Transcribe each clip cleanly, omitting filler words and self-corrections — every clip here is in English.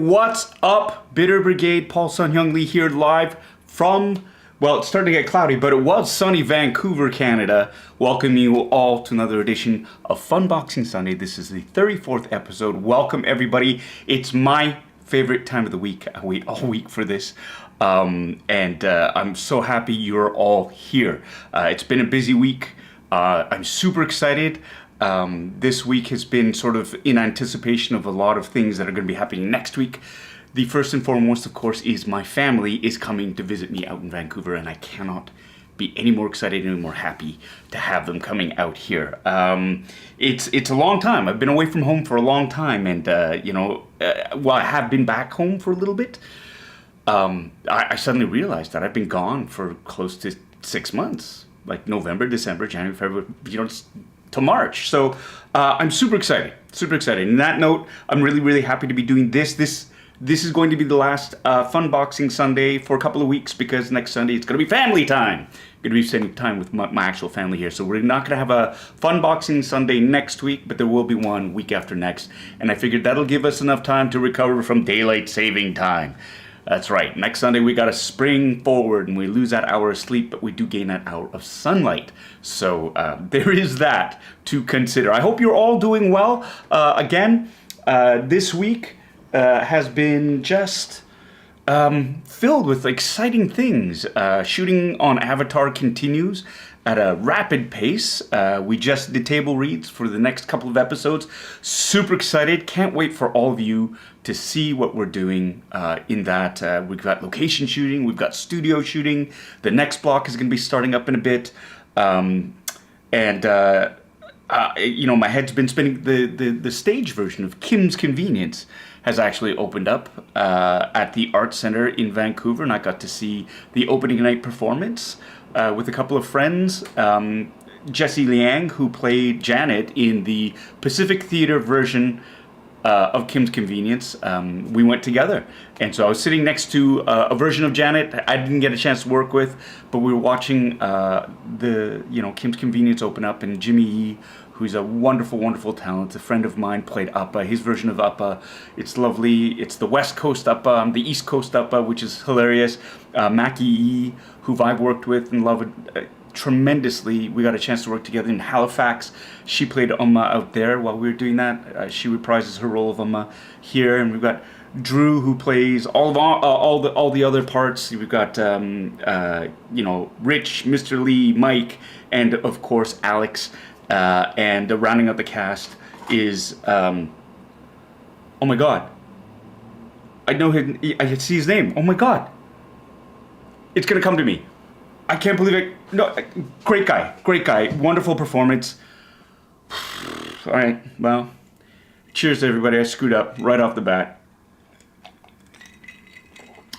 What's up, Bitter Brigade? Paul Sun Hyung Lee here live from, well, it's starting to get cloudy, but it was sunny Vancouver, Canada. Welcome you all to another edition of Funboxing Sunday. This is the 34th episode. Welcome, everybody. It's my favorite time of the week. I wait all week for this. I'm so happy you're all here. It's been a busy week. I'm super excited. This week has been sort of in anticipation of a lot of things that are going to be happening next week. The first and foremost, of course, is my family is coming to visit me out in Vancouver, and I cannot be any more excited, any more happy to have them coming out here. It's a long time. I've been away from home for a long time, and while I have been back home for a little bit, I suddenly realized that I've been gone for close to 6 months, like November, December, January, February, to March. So I'm super excited. And on that note, I'm really happy to be doing this. This is going to be the last Funboxing Sunday for a couple of weeks, because next Sunday it's going to be family time. I'm going to be spending time with my actual family here. So we're not going to have a Funboxing Sunday next week, but there will be one week after next. And I figured that'll give us enough time to recover from daylight saving time. That's right. Next Sunday, we got to spring forward, and we lose that hour of sleep, but we do gain that hour of sunlight. So there is that to consider. I hope you're all doing well. This week has been just filled with exciting things. Shooting on Avatar continues at a rapid pace. We just did table reads for the next couple of episodes. Super excited. Can't wait for all of you to see what we're doing in that. We've got location shooting. We've got studio shooting. The next block is going to be starting up in a bit. My head's been spinning. The stage version of Kim's Convenience has actually opened up at the Art Center in Vancouver, and I got to see the opening night performance with a couple of friends. Jessie Liang, who played Janet in the Pacific Theater version of Kim's Convenience, we went together. And so I was sitting next to a version of Janet I didn't get a chance to work with, but we were watching Kim's Convenience open up, and Jimmy Yee, who's a wonderful talent, a friend of mine, played Appa, his version of Appa. It's lovely. It's the West Coast Appa, I'm the East Coast Appa, which is hilarious. Mackie Yee, who I've worked with and loved tremendously. We got a chance to work together in Halifax. She played Amma out there while we were doing that. She reprises her role of Amma here, and we've got Drew, who plays all the other parts. We've got Rich, Mr. Lee, Mike, and of course Alex. And rounding out the cast is oh my god, I see his name. Oh my god, it's gonna come to me. I can't believe it. No, great guy, wonderful performance. All right, well, cheers to everybody. I screwed up right off the bat.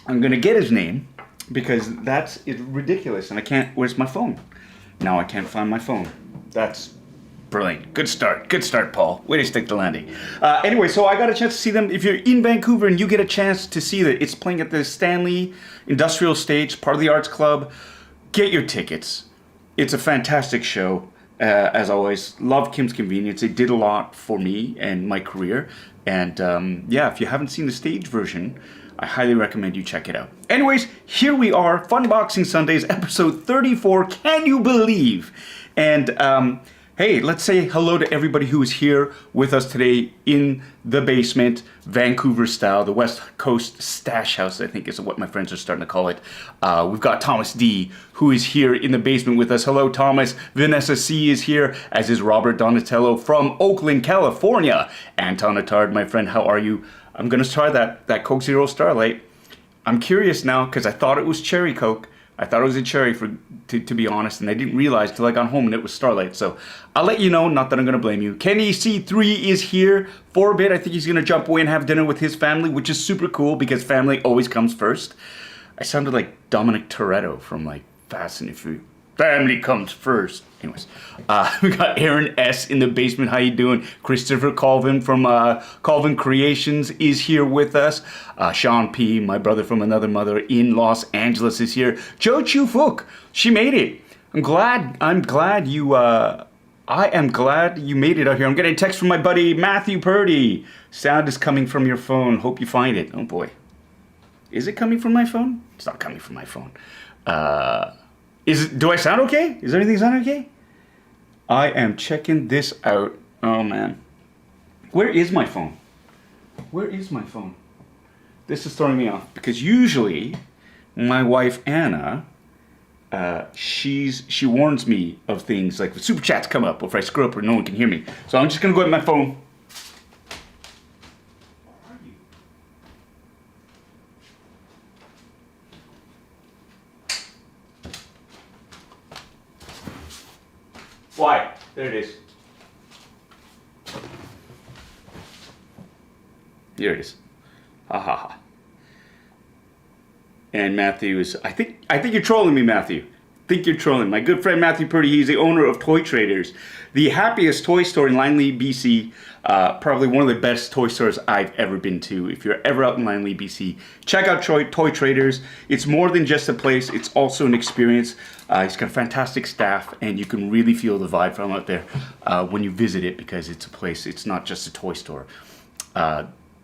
I'm gonna get his name because it's ridiculous, and I can't. Where's my phone? Now I can't find my phone. That's brilliant. Good start, Paul. Way to stick the landing. Anyway, so I got a chance to see them. If you're in Vancouver and you get a chance to see that, it's playing at the Stanley Industrial Stage, part of the Arts Club. Get your tickets. It's a fantastic show. As always, love Kim's Convenience. It did a lot for me and my career. And if you haven't seen the stage version, I highly recommend you check it out. Anyways, here we are, Funboxing Sundays, episode 34. Can you believe? And hey, let's say hello to everybody who is here with us today in the basement, Vancouver style, the West Coast Stash House, I think is what my friends are starting to call it. We've got Thomas D, who is here in the basement with us. Hello, Thomas. Vanessa C is here, as is Robert Donatello from Oakland, California. Anton Attard, my friend, how are you? I'm going to try that Coke Zero Starlight. I'm curious now, because I thought it was cherry Coke. I thought it was a cherry, to be honest, and I didn't realize till I got home and it was Starlight. So I'll let you know, not that I'm going to blame you. Kenny C3 is here for a bit. I think he's going to jump away and have dinner with his family, which is super cool because family always comes first. I sounded like Dominic Toretto from Fast and the Furious. Family comes first. Anyways, we got Aaron S. in the basement. How you doing? Christopher Colvin from Colvin Creations is here with us. Sean P., my brother from another mother in Los Angeles, is here. Jo Chu Fook, she made it. I'm glad you I am glad you made it out here. I'm getting a text from my buddy Matthew Purdy. Sound is coming from your phone. Hope you find it. Oh boy. Is it coming from my phone? It's not coming from my phone. Do I sound okay? Is everything sound okay? I am checking this out. Oh man. Where is my phone? Where is my phone? This is throwing me off because usually my wife Anna, she warns me of things like if super chats come up or if I screw up or no one can hear me. So I'm just gonna go at my phone. Where are you? Why? There it is. Here it is. Ha ha ha. And Matthew is, I think you're trolling me, Matthew. I think you're trolling. My good friend Matthew Purdy, he's the owner of Toy Traders, the happiest toy store in Langley, BC. Probably one of the best toy stores I've ever been to. If you're ever out in Langley, BC, check out Toy Traders. It's more than just a place, it's also an experience. He's got fantastic staff, and you can really feel the vibe from out there when you visit it because it's a place, it's not just a toy store.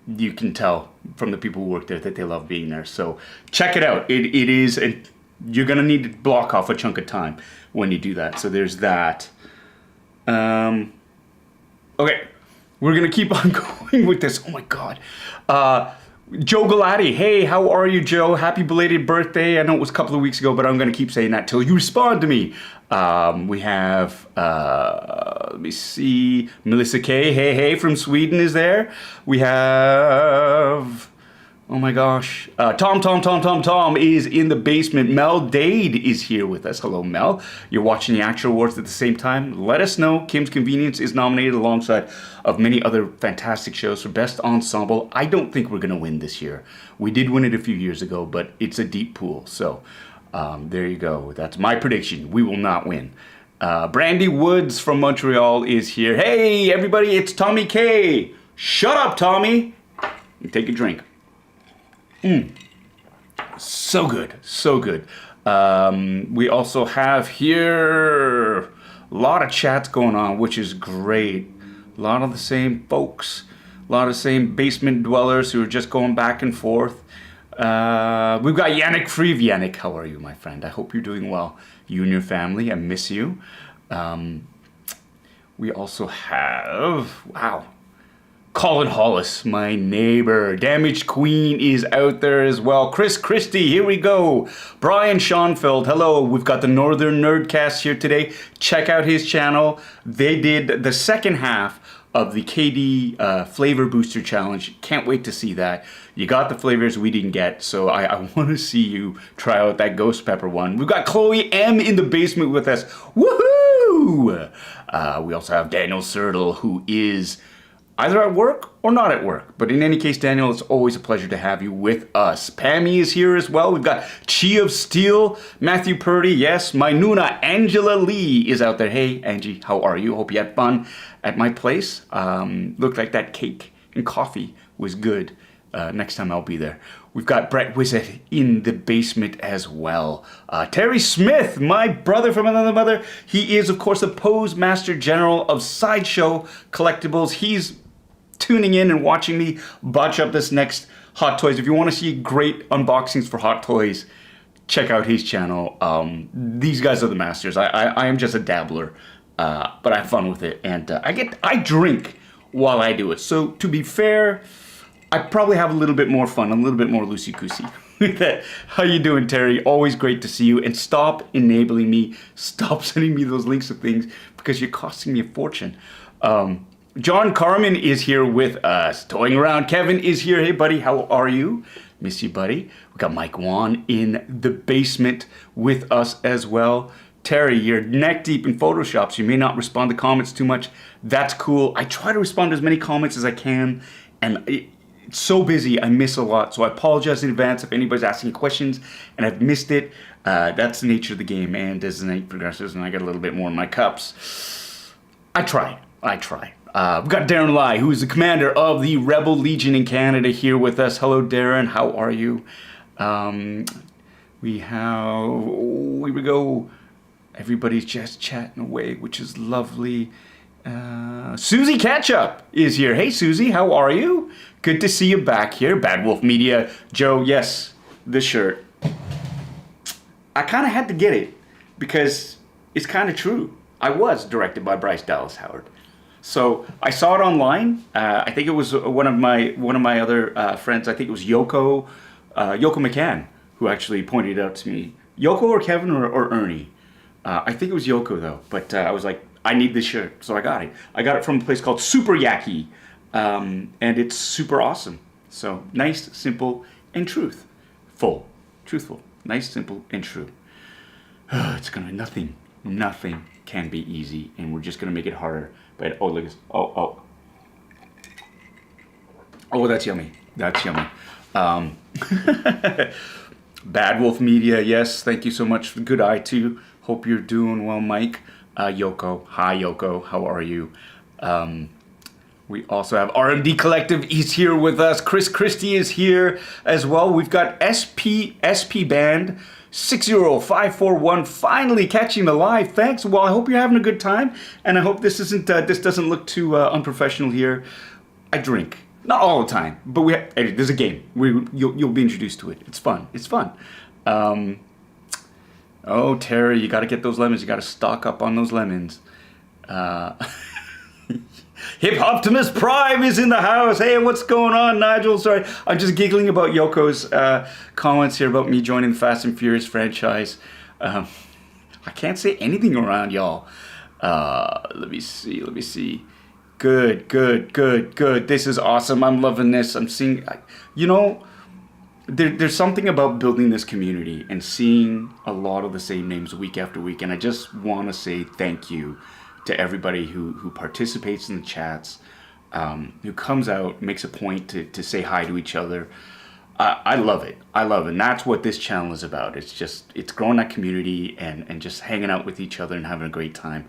You can tell from the people who work there that they love being there. So check it out. It is, and you're gonna need to block off a chunk of time when you do that. So there's that. Okay, we're gonna keep on going with this. Oh my God. Joe Galati, hey, how are you, Joe? Happy belated birthday. I know it was a couple of weeks ago, but I'm gonna keep saying that till you respond to me. We have, let me see, Melissa K, hey, from Sweden is there. We have, oh my gosh, Tom is in the basement. Mel Dade is here with us. Hello, Mel. You're watching the actual awards at the same time. Let us know. Kim's Convenience is nominated alongside of many other fantastic shows for Best Ensemble. I don't think we're gonna win this year. We did win it a few years ago, but it's a deep pool, so. There you go. That's my prediction. We will not win. Brandy Woods from Montreal is here. Hey, everybody, it's Tommy K. Shut up, Tommy. And take a drink. So good. So good. We also have here a lot of chats going on, which is great. A lot of the same folks. A lot of the same basement dwellers who are just going back and forth. We've got Yannick Freeve. Yannick, how are you, my friend? I hope you're doing well. You and your family, I miss you. We also have, wow, Colin Hollis, my neighbor. Damaged Queen is out there as well. Chris Christie, here we go. Brian Schoenfeld, hello. We've got the Northern Nerdcast here today. Check out his channel. They did the second half of the KD Flavor Booster Challenge. Can't wait to see that. You got the flavors we didn't get, so I want to see you try out that ghost pepper one. We've got Chloe M in the basement with us. Woohoo! We also have Daniel Sertle, who is either at work or not at work. But in any case, Daniel, it's always a pleasure to have you with us. Pammy is here as well. We've got Chi of Steel, Matthew Purdy, yes. My Nuna, Angela Lee is out there. Hey, Angie, how are you? Hope you had fun at my place. Looked like that cake and coffee was good. Next time I'll be there. We've got Brett Wizard in the basement as well. Terry Smith, my brother from another mother. He is, of course, the Pose Master General of Sideshow Collectibles. He's tuning in and watching me botch up this next Hot Toys. If you want to see great unboxings for Hot Toys, check out his channel. These guys are the masters. I am just a dabbler, but I have fun with it, and I drink while I do it. So to be fair, I probably have a little bit more fun, a little bit more loosey-goosey with that. How you doing, Terry? Always great to see you. And stop enabling me. Stop sending me those links of things because you're costing me a fortune. John Carmen is here with us. Toying around. Kevin is here. Hey, buddy. How are you? Miss you, buddy. We got Mike Wan in the basement with us as well. Terry, you're neck deep in Photoshop, so you may not respond to comments too much. That's cool. I try to respond to as many comments as I can, and it's so busy, I miss a lot, so I apologize in advance if anybody's asking questions and I've missed it. That's the nature of the game, and as the night progresses and I get a little bit more in my cups, I try. We've got Darren Lai, who is the commander of the Rebel Legion in Canada, here with us. Hello, Darren. How are you? We have, here we go. Everybody's just chatting away, which is lovely. Susie Ketchup is here. Hey, Susie, how are you? Good to see you back here. Bad Wolf Media. Joe, yes, this shirt. I kind of had to get it because it's kind of true. I was directed by Bryce Dallas Howard. So I saw it online. I think it was one of my other friends. I think it was Yoko McCann, who actually pointed it out to me. Yoko or Kevin or Ernie. I think it was Yoko though. But I was like, I need this shirt, so I got it. I got it from a place called Super Yaki, and it's super awesome. So nice, simple, and truthful. Nice, simple, and true. It's gonna nothing can be easy, and we're just gonna make it harder. But oh, look at this. Oh, that's yummy. That's yummy. Bad Wolf Media, yes, thank you so much for the good eye too. Hope you're doing well, Mike. Yoko, hi Yoko, how are you? We also have RMD Collective is here with us. Chris Christie is here as well. We've got SP Band 60541 finally catching the live. Thanks. Well, I hope you're having a good time, and I hope this doesn't look too unprofessional here. I drink. Not all the time, but there's a game. You'll be introduced to it. It's fun. Oh, Terry, you got to get those lemons. You got to stock up on those lemons. Hip Optimus Prime is in the house. Hey, what's going on, Nigel? Sorry, I'm just giggling about Yoko's comments here about me joining the Fast and Furious franchise. I can't say anything around y'all. Let me see. Good. This is awesome. I'm loving this. I'm seeing, there's something about building this community and seeing a lot of the same names week after week. And I just want to say thank you to everybody who participates in the chats, who comes out, makes a point to say hi to each other. I love it. And that's what this channel is about. It's growing that community and just hanging out with each other and having a great time.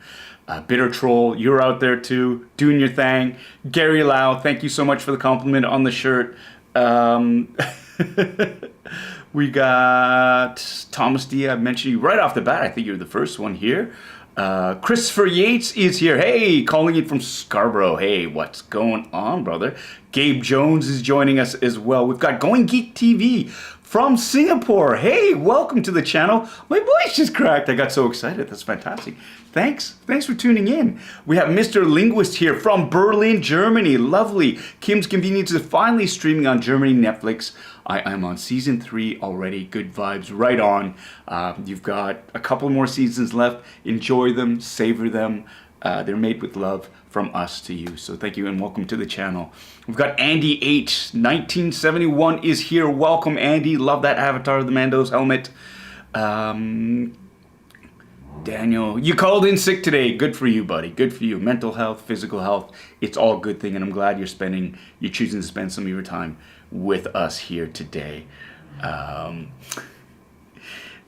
Bitter Troll, you're out there too, doing your thing. Gary Lau, thank you so much for the compliment on the shirt. We got Thomas D. I mentioned you right off the bat. I think you're the first one here. Christopher Yates is here. Hey, calling in from Scarborough. Hey, what's going on, brother? Gabe Jones is joining us as well. We've got Going Geek TV from Singapore. Hey, welcome to the channel. My voice just cracked. I got so excited. That's fantastic. Thanks for tuning in. We have Mr. Linguist here from Berlin, Germany. Lovely. Kim's Convenience is finally streaming on Germany Netflix. I am on season 3 already. Good vibes, right on. You've got a couple more seasons left. Enjoy them, savor them. They're made with love from us to you. So thank you and welcome to the channel. We've got Andy H. 1971 is here. Welcome, Andy. Love that avatar of the Mando's helmet. Daniel, you called in sick today. Good for you, buddy. Good for you. Mental health, physical health, it's all a good thing, and I'm glad you're choosing to spend some of your time with us here today.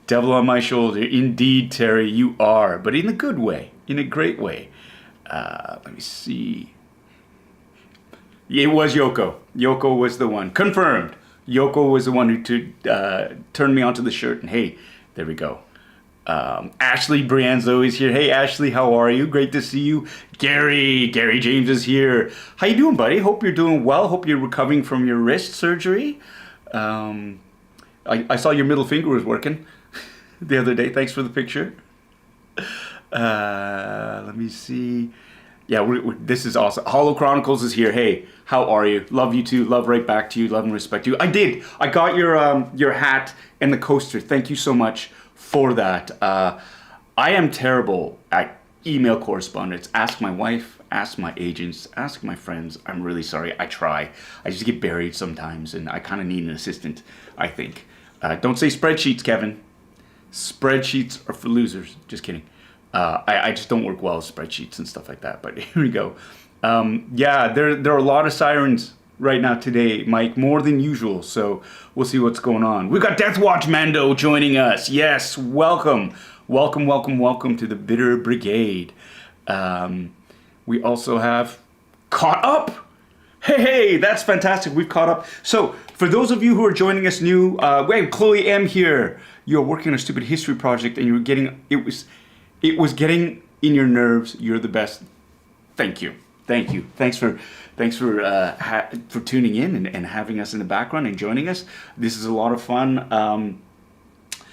Devil on my shoulder. Indeed, Terry, you are, but in a good way, in a great way. Let me see. It was Yoko. Yoko was the one. Confirmed. Yoko was the one who turned me onto the shirt, and hey, there we go. Ashley Brianzo is here. Hey, Ashley, how are you? Great to see you. Gary James is here. How you doing, buddy? Hope you're doing well. Hope you're recovering from your wrist surgery. I saw your middle finger was working the other day. Thanks for the picture. Let me see. Yeah, this is awesome. Hollow Chronicles is here. Hey, how are you? Love you too. Love right back to you. Love and respect you. I got your hat and the coaster. Thank you so much for that. I am terrible at email correspondence. Ask my wife, ask my agents, ask my friends. I'm really sorry. I try. I just get buried sometimes, and I kind of need an assistant, I think. Don't say spreadsheets, Kevin. Spreadsheets are for losers. Just kidding. I just don't work well with spreadsheets and stuff like that, but here we go. Yeah, there are a lot of sirens right now today, Mike, more than usual, so we'll see what's going on. We've got Deathwatch Mando joining us. Yes, welcome to the Bitter Brigade. We also have Caught Up. Hey, that's fantastic. We've caught up. So, for those of you who are joining us new, we have Chloe M here. You're working on a stupid history project, and you're getting, it was getting in your nerves. You're the best. Thank you. Thank you. Thanks for tuning in and having us in the background and joining us. This is a lot of fun.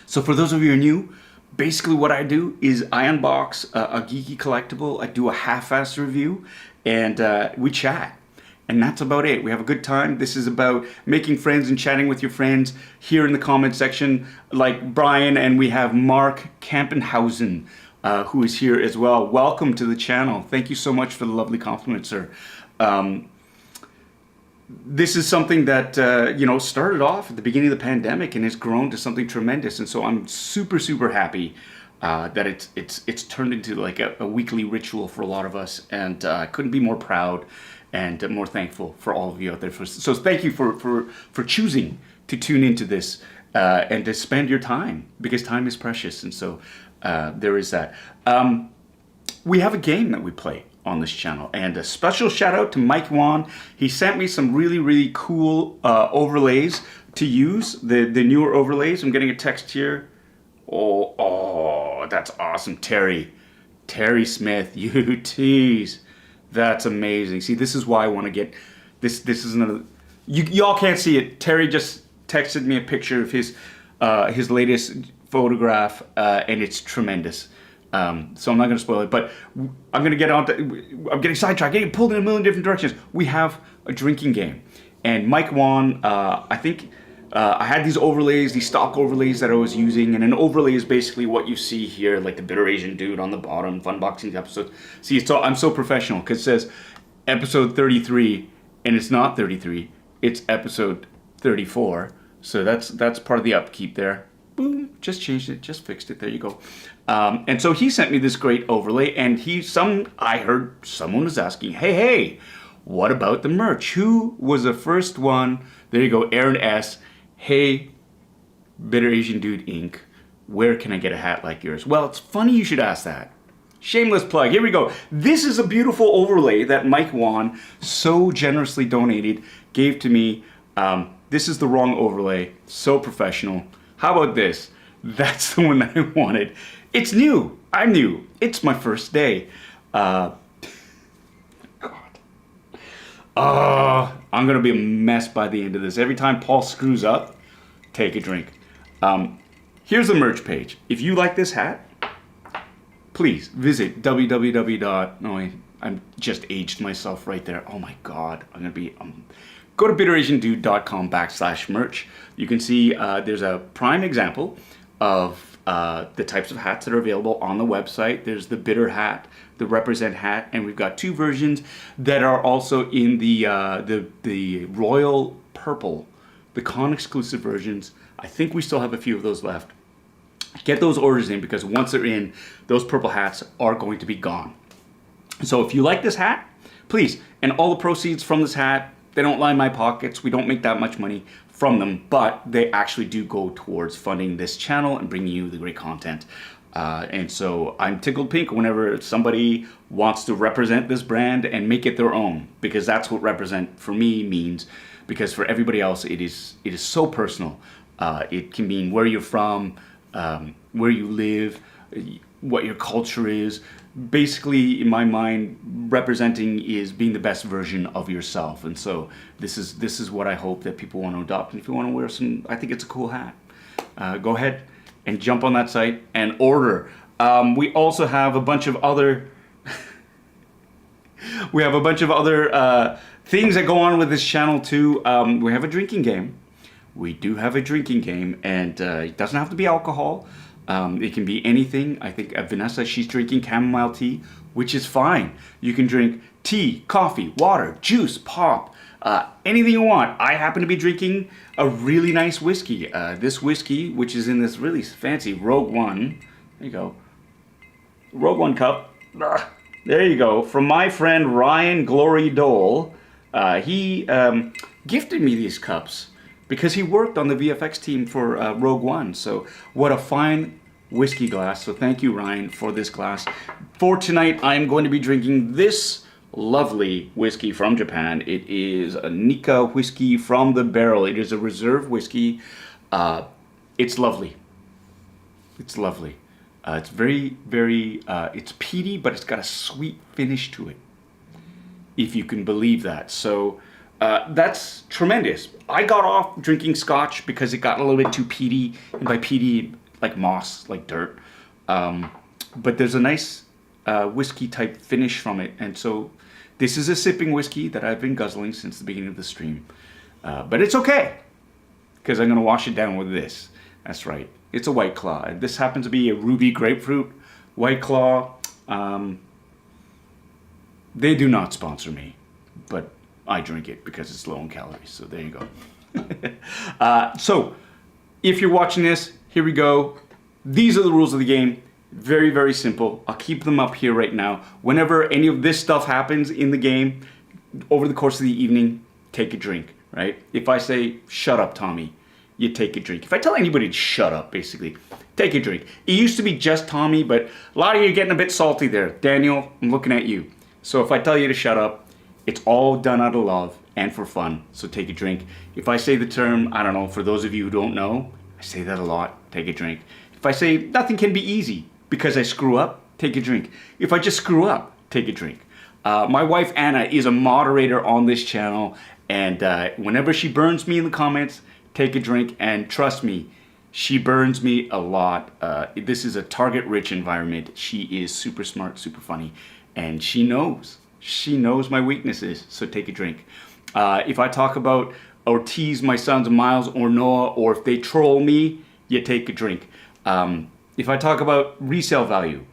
So for those of you who are new, basically what I do is I unbox a geeky collectible. I do a half-assed review, and we chat. And that's about it. We have a good time. This is about making friends and chatting with your friends here in the comment section, like Brian, and we have Mark Kampenhausen, who is here as well. Welcome to the channel. Thank you so much for the lovely compliment, sir. This is something that started off at the beginning of the pandemic and has grown to something tremendous. And so I'm super, super happy that it's turned into like a weekly ritual for a lot of us, and I couldn't be more proud and more thankful for all of you out there. So thank you for choosing to tune into this and to spend your time, because time is precious. And so there is that. We have a game that we play on this channel, and a special shout out to Mike Wan. He sent me some really, really cool overlays to use, the newer overlays. I'm getting a text here. Oh, that's awesome. Terry Smith, you tease. That's amazing. See, this is why I want to get this. This is another. Y'all can't see it. Terry just texted me a picture of his latest photograph, and it's tremendous. So I'm not going to spoil it, but I'm going to get on to. I'm getting sidetracked, getting pulled in a million different directions. We have a drinking game, and Mike Wan. I think I had these overlays, these stock overlays that I was using, and an overlay is basically what you see here, like the bitter Asian dude on the bottom, Funboxing episode. See, I'm so professional because it says episode 33, and it's not 33, it's episode 34. So that's part of the upkeep there. Boom, just changed it, just fixed it. There you go. And so he sent me this great overlay, and I heard someone was asking, hey, what about the merch? Who was the first one? There you go, Aaron S. Hey, Bitter Asian Dude Inc., where can I get a hat like yours? Well, it's funny you should ask that. Shameless plug. Here we go. This is a beautiful overlay that Mike Wan so generously donated, gave to me. This is the wrong overlay. So professional. How about this? That's the one that I wanted. It's new. I'm new. It's my first day. God. I'm going to be a mess by the end of this. Every time Paul screws up, take a drink. Here's the merch page. If you like this hat, please visit I'm just aged myself right there. Oh my God. I'm going to be... Go to bitterasiandude.com/merch. You can see there's a prime example of the types of hats that are available on the website. There's the Bitter hat, the Represent hat, and we've got two versions that are also in the Royal Purple, the con-exclusive versions. I think we still have a few of those left. Get those orders in, because once they're in, those purple hats are going to be gone. So if you like this hat, please, and all the proceeds from this hat, they don't line my pockets. We don't make that much money from them, but they actually do go towards funding this channel and bringing you the great content. And so I'm tickled pink whenever somebody wants to represent this brand and make it their own, because that's what represent for me means. Because for everybody else, it is so personal. It can mean where you're from, where you live, what your culture is. Basically, in my mind, representing is being the best version of yourself. And so this is what I hope that people want to adopt. And if you want to wear some, I think it's a cool hat. Go ahead and jump on that site and order. We also have a bunch of other things that go on with this channel too. We have a drinking game. We do have a drinking game, and it doesn't have to be alcohol. It can be anything. I think Vanessa, she's drinking chamomile tea, which is fine. You can drink tea, coffee, water, juice, pop, anything you want. I happen to be drinking a really nice whiskey. This whiskey, which is in this really fancy Rogue One. There you go. Rogue One cup. There you go. From my friend Ryan Glory Dole. He gifted me these cups because he worked on the VFX team for Rogue One. So what a fine whiskey glass. So thank you, Ryan, for this glass. For tonight, I'm going to be drinking this lovely whiskey from Japan. It is a Nika whiskey from the barrel. It is a reserve whiskey. It's lovely. It's lovely. It's very, very, it's peaty, but it's got a sweet finish to it, if you can believe that. So that's tremendous. I got off drinking scotch because it got a little bit too peaty, and by peaty, like moss, like dirt. But there's a nice whiskey type finish from it, and so this is a sipping whiskey that I've been guzzling since the beginning of the stream. But it's okay, because I'm going to wash it down with this. That's right. It's a White Claw. This happens to be a ruby grapefruit White Claw. They do not sponsor me, but I drink it because it's low in calories. So there you go. So if you're watching this, here we go. These are the rules of the game. Very, very simple. I'll keep them up here right now. Whenever any of this stuff happens in the game, over the course of the evening, take a drink, right? If I say, shut up, Tommy, you take a drink. If I tell anybody to shut up, basically, take a drink. It used to be just Tommy, but a lot of you are getting a bit salty there. Daniel, I'm looking at you. So if I tell you to shut up, it's all done out of love and for fun. So take a drink. If I say the term, I don't know, for those of you who don't know, I say that a lot, take a drink. If I say nothing can be easy because I screw up, take a drink. If I just screw up, take a drink. My wife Anna is a moderator on this channel, and whenever she burns me in the comments, take a drink, and trust me, she burns me a lot. This is a target-rich environment. She is super smart, super funny, and she knows my weaknesses, so take a drink. If I talk about or tease my sons Miles or Noah, or if they troll me, you take a drink. If I talk about resale value,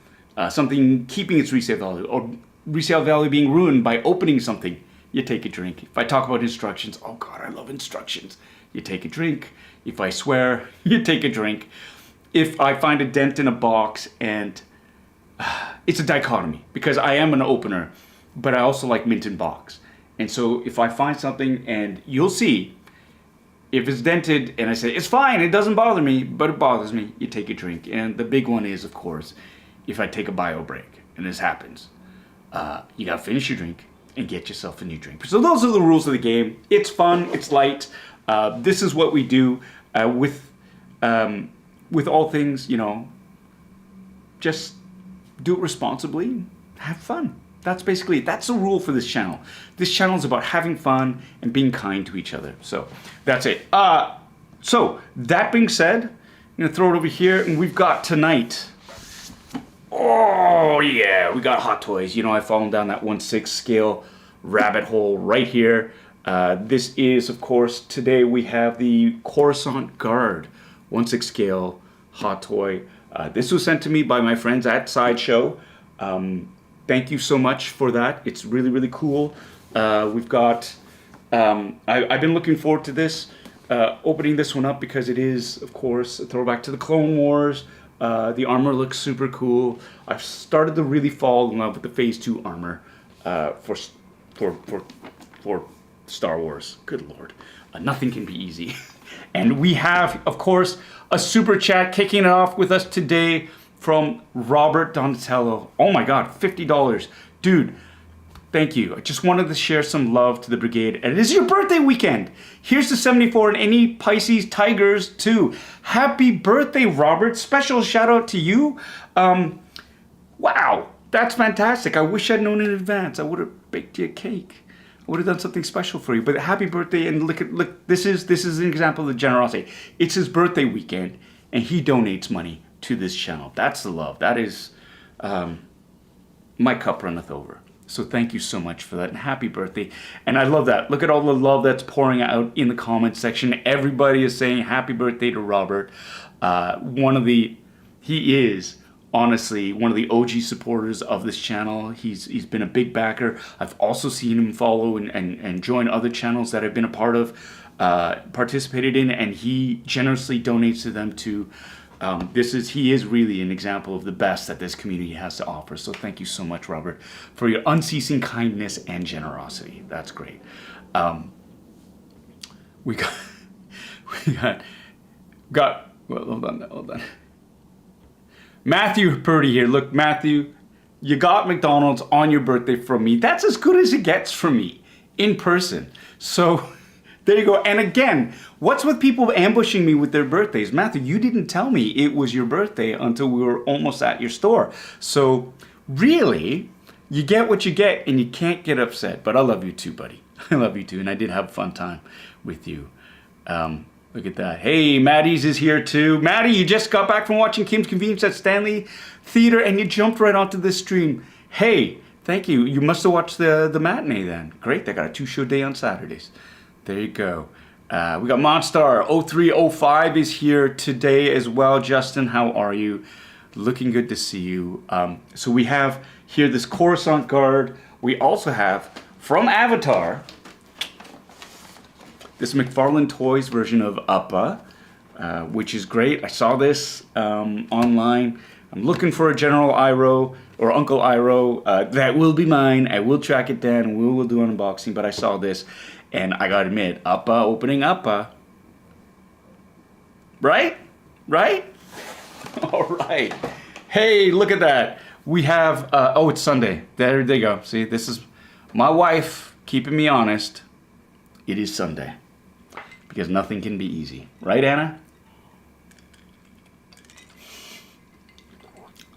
something keeping its resale value, or resale value being ruined by opening something, you take a drink. If I talk about instructions, oh God, I love instructions, you take a drink. If I swear, you take a drink. If I find a dent in a box, and it's a dichotomy, because I am an opener, but I also like mint in box. And so if I find something, and you'll see, if it's dented and I say, it's fine, it doesn't bother me, but it bothers me, you take a drink. And the big one is, of course, if I take a bio break, and this happens, you gotta finish your drink and get yourself a new drink. So those are the rules of the game. It's fun, it's light. This is what we do with all things, you know, just do it responsibly, have fun. That's basically it. That's the rule for this channel. This channel is about having fun and being kind to each other. So that's it. So that being said, I'm gonna throw it over here, and we've got tonight. Oh yeah, we got Hot Toys. You know, I've fallen down that 1/6 scale rabbit hole right here. This is, of course, today we have the Coruscant Guard 1/6 scale Hot Toy. This was sent to me by my friends at Sideshow. Thank you so much for that. It's really, really cool. We've got, I've been looking forward to this, opening this one up, because it is, of course, a throwback to the Clone Wars. The armor looks super cool. I've started to really fall in love with the Phase 2 armor for Star Wars. Good Lord. Nothing can be easy. And we have, of course, a super chat kicking it off with us today from Robert Donatello. Oh my God, $50. Dude, thank you. I just wanted to share some love to the brigade. And it is your birthday weekend. Here's to 74 and any Pisces Tigers too. Happy birthday, Robert. Special shout out to you. Wow, that's fantastic. I wish I'd known in advance. I would have baked you a cake. I would have done something special for you. But happy birthday, and look, this is an example of the generosity. It's his birthday weekend, and he donates money to this channel. That's the love. That is, my cup runneth over. So thank you so much for that, and happy birthday. And I love that. Look at all the love that's pouring out in the comment section. Everybody is saying happy birthday to Robert. He is honestly one of the OG supporters of this channel. He's been a big backer. I've also seen him follow and join other channels that I've been a part of, participated in, and he generously donates to them too. He is really an example of the best that this community has to offer. So thank you so much, Robert, for your unceasing kindness and generosity. That's great. We got, well, hold on. Matthew Purdy here. Look, Matthew, you got McDonald's on your birthday from me. That's as good as it gets from me in person. So There you go. And again, what's with people ambushing me with their birthdays? Matthew, you didn't tell me it was your birthday until we were almost at your store. So really, you get what you get and you can't get upset. But I love you too, buddy. I love you too. And I did have a fun time with you. Look at that. Hey, Maddie's is here too. Maddie, you just got back from watching Kim's Convenience at Stanley Theater and you jumped right onto this stream. Hey, thank you. You must have watched the matinee then. Great. They got a 2-show day on Saturdays. There you go. We got Monstar 0305 is here today as well. Justin, how are you? Looking good to see you. So we have here this Coruscant guard. We also have from Avatar this Mcfarlane Toys version of Appa, which is great. I saw this online. I'm looking for a General Iroh or Uncle Iroh. That will be mine. I will track it down and we will do an unboxing, but I saw this and I gotta admit, Appa opening Appa. Right? Right? All right. Hey, look at that. We have, oh, it's Sunday. There they go. See, this is my wife keeping me honest. It is Sunday. Because nothing can be easy. Right, Anna?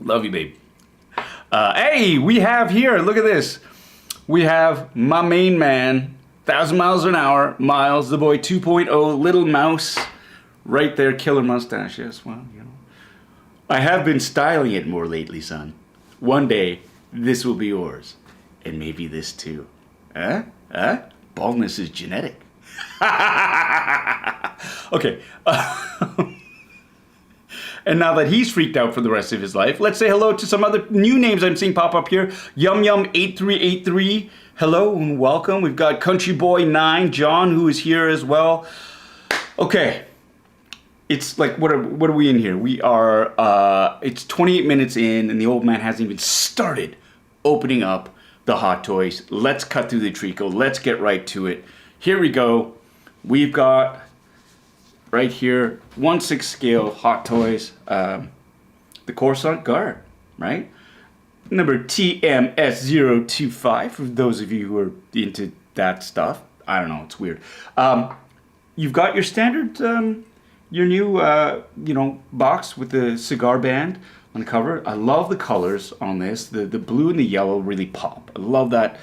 Love you, babe. Hey, we have here, look at this. We have my main man, 1,000 miles an hour, Miles, the boy 2.0, little mouse. Right there, killer mustache. Yes, well, you know. I have been styling it more lately, son. One day, this will be yours. And maybe this too. Huh? Huh? Baldness is genetic. Okay. And now that he's freaked out for the rest of his life, let's say hello to some other new names I'm seeing pop up here. Yum Yum 8383. Hello and welcome. We've got Country Boy 9, John, who is here as well. Okay. It's like, what are we in here? We are, it's 28 minutes in and the old man hasn't even started opening up the hot toys. Let's cut through the treacle. Let's get right to it. Here we go. We've got right here 1/6 scale hot toys. The Coruscant guard, right? Number TMS025 for those of you who are into that stuff. I don't know. It's weird. You've got your standard, your new, you know, box with the cigar band on the cover. I love the colors on this. The blue and the yellow really pop. I love that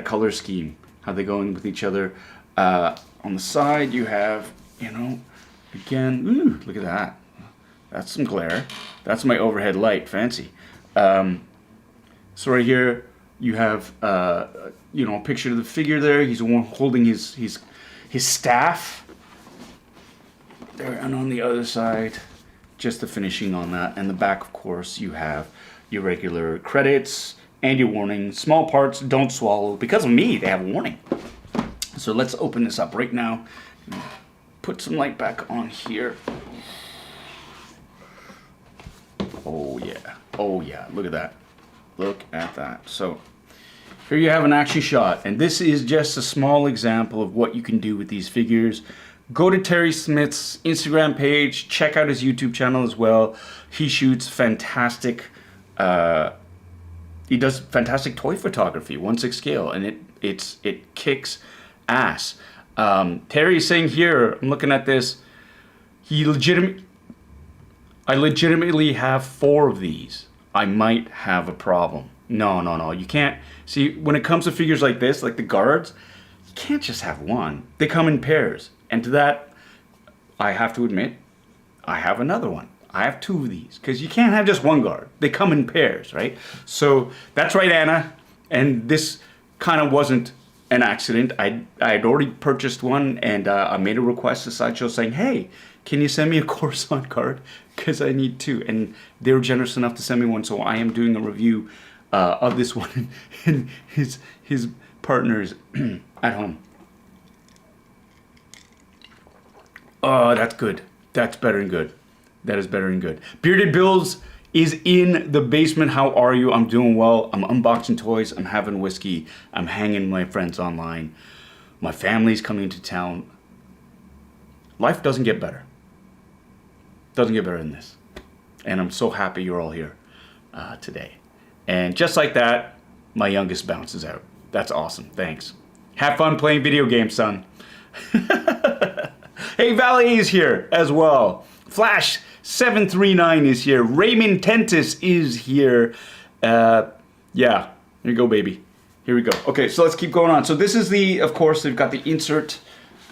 color scheme. How they go in with each other. On the side, you have, you know, again, ooh, look at that. That's some glare. That's my overhead light, fancy. So right here, you have, you know, a picture of the figure there. He's holding his staff. There, and on the other side, just the finishing on that. And the back, of course, you have your regular credits and your warning. Small parts, don't swallow. Because of me, they have a warning. So let's open this up right now. Put some light back on here. Oh yeah. Oh yeah. Look at that. Look at that. So here you have an action shot. And this is just a small example of what you can do with these figures. Go to Terry Smith's Instagram page. Check out his YouTube channel as well. He shoots fantastic... he does fantastic toy photography, 1/6 scale, and it kicks ass. Terry is saying here, I'm looking at this, I legitimately have 4 of these. I might have a problem. No, you can't. See, when it comes to figures like this, like the guards, you can't just have one. They come in pairs. And to that, I have to admit, I have another one. I have 2 of these, because you can't have just one guard. They come in pairs, right? So that's right, Anna. And this kind of wasn't an accident. I had already purchased one, and I made a request to Sideshow saying, hey, can you send me a Coruscant card? Because I need 2. And they were generous enough to send me one, so I am doing a review of this one and his partners at home. Oh, that's good. That's better than good. That is better than good. Bearded Bills is in the basement. How are you? I'm doing well. I'm unboxing toys. I'm having whiskey. I'm hanging my friends online. My family's coming to town. Life doesn't get better. Doesn't get better than this. And I'm so happy you're all here today. And just like that, my youngest bounces out. That's awesome. Thanks. Have fun playing video games, son. Hey, Valet is here as well. Flash 739 is here. Raymond Tentis is here. Yeah, here you go, baby. Here we go. Okay, so let's keep going on. So this is the, of course, they've got the insert.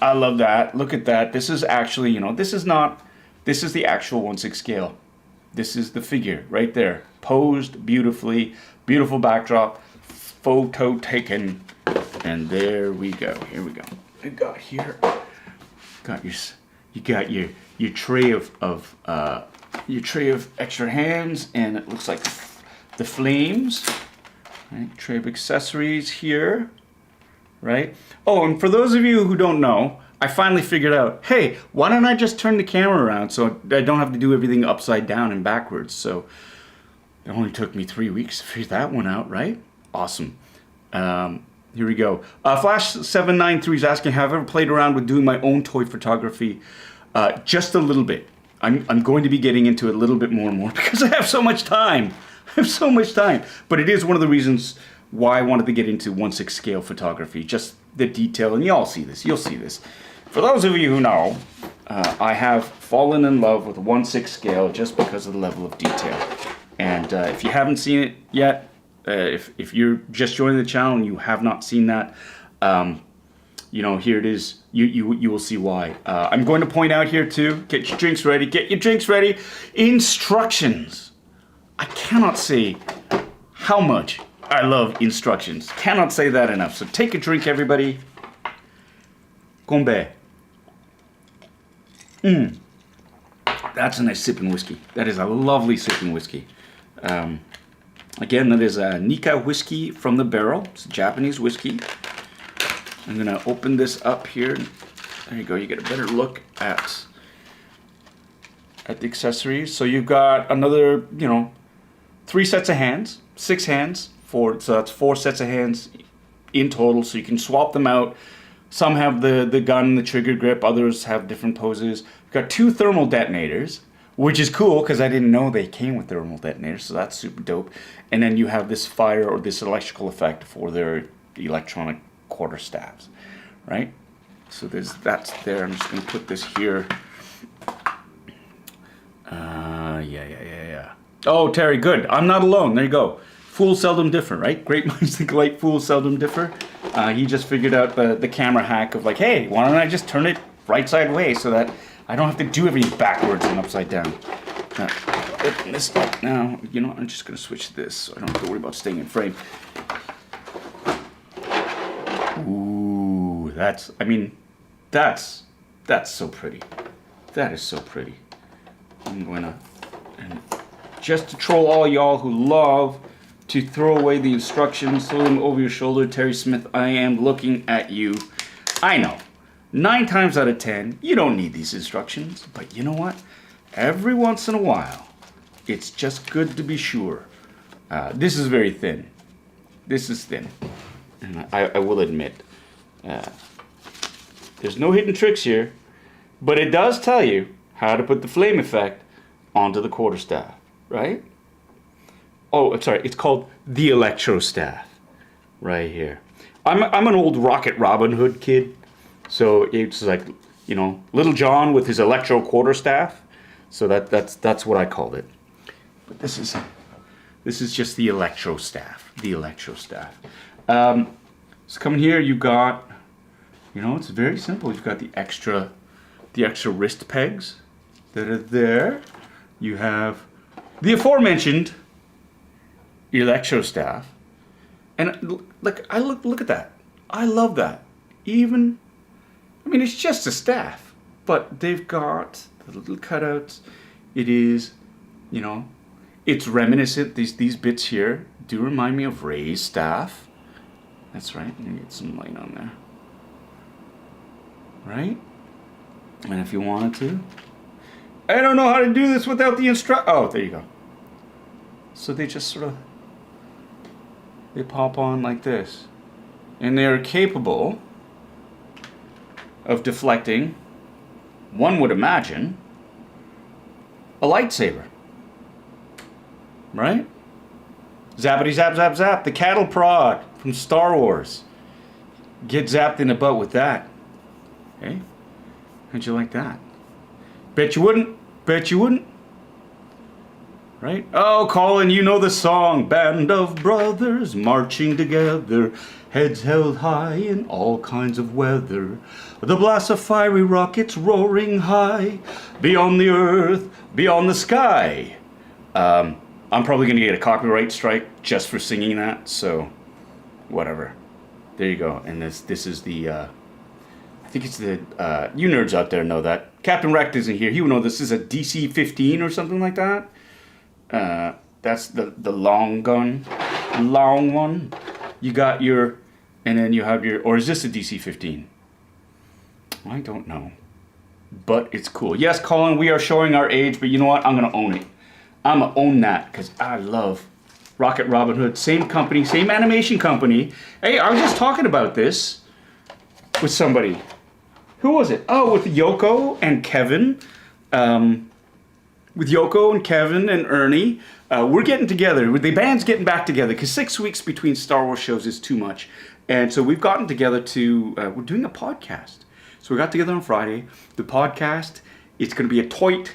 I love that. Look at that. This is actually, you know, this is the actual 1/6 scale. This is the figure right there. Posed beautifully. Beautiful backdrop. Photo taken. And there we go. Here we go. I got here. You got your tray of extra hands, and it looks like the flames. Right? Tray of accessories here. Right? Oh, and for those of you who don't know, I finally figured out, hey, why don't I just turn the camera around so I don't have to do everything upside down and backwards? So it only took me 3 weeks to figure that one out, right? Awesome. Here we go. Flash793 is asking, have I ever played around with doing my own toy photography? Just a little bit. I'm going to be getting into it a little bit more and more because I have so much time. I have so much time. But it is one of the reasons why I wanted to get into 1/6 scale photography. Just the detail, and y'all see this. You'll see this. For those of you who know, I have fallen in love with 1/6 scale just because of the level of detail. And if you haven't seen it yet, if you're just joining the channel and you have not seen that, you know, here it is. You will see why. I'm going to point out here too. Get your drinks ready. Get your drinks ready. Instructions. I cannot say how much I love instructions. Cannot say that enough. So take a drink, everybody. Gombe. That's a nice sipping whiskey. That is a lovely sipping whiskey. Again, that is a Nika whiskey from the barrel. It's a Japanese whiskey. I'm gonna open this up here. There you go. You get a better look at the accessories. So you've got another, you know, 3 sets of hands, 6 hands. So that's 4 sets of hands in total. So you can swap them out. Some have the gun, the trigger grip. Others have different poses. We've got 2 thermal detonators, which is cool because I didn't know they came with thermal detonators. So that's super dope. And then you have this fire or this electrical effect for their electronic quarterstaffs, right? So that's there. I'm just gonna put this here. Yeah. Oh, Terry, good. I'm not alone. There you go. Fools seldom differ, right? Great minds think alike, fools seldom differ. He just figured out the camera hack of like, hey, why don't I just turn it right sideways so that I don't have to do everything backwards and upside down. Open this up now. You know, I'm just gonna switch this so I don't have to worry about staying in frame. Ooh, that's so pretty. That is so pretty. I'm gonna, and just to troll all y'all who love to throw away the instructions, throw them over your shoulder, Terry Smith, I am looking at you. I know, 9 times out of 10, you don't need these instructions, but you know what? Every once in a while, it's just good to be sure. This is very thin. This is thin. And I will admit, there's no hidden tricks here, but it does tell you how to put the flame effect onto the quarterstaff, right? Oh, sorry, it's called the electro staff, right here. I'm an old Rocket Robin Hood kid, so it's like, you know, Little John with his electro quarterstaff. So that's what I called it. But this is just the electro staff, the electro staff. So coming here, you got, you know, it's very simple. You've got the extra wrist pegs that are there. You have the aforementioned electro staff, and look at that. I love that. Even, I mean, it's just a staff, but they've got the little cutouts. It is, you know, it's reminiscent. These bits here do remind me of Ray's staff. That's right. Let me get some light on there. Right? And if you wanted to, I don't know how to do this without the oh, there you go. So they just sort of, they pop on like this. And they're capable of deflecting, one would imagine, a lightsaber. Right? Zappity zap zap zap, the cattle prod from Star Wars. Get zapped in the butt with that. Hey? How'd you like that? Bet you wouldn't. Bet you wouldn't. Right? Oh, Colin, you know the song. Band of brothers marching together, heads held high in all kinds of weather. The blast of fiery rockets roaring high, beyond the earth, beyond the sky. I'm probably going to get a copyright strike just for singing that, so whatever. There you go. And this is the, I think it's the, you nerds out there know that. Captain Wrecked isn't here. He would know this is a DC-15 or something like that. That's the long gun, long one. You got your, and then you have your, or is this a DC-15? I don't know, but it's cool. Yes, Colin, we are showing our age, but you know what? I'm gonna own it. I'm gonna own that because I love Rocket Robin Hood. Same company, same animation company. Hey, I was just talking about this with somebody. Who was it? Oh, with Yoko and Kevin. With Yoko and Kevin and Ernie, we're getting together. The band's getting back together because 6 weeks between Star Wars shows is too much. And so we've gotten together to, we're doing a podcast. So we got together on Friday. The podcast, it's going to be a toit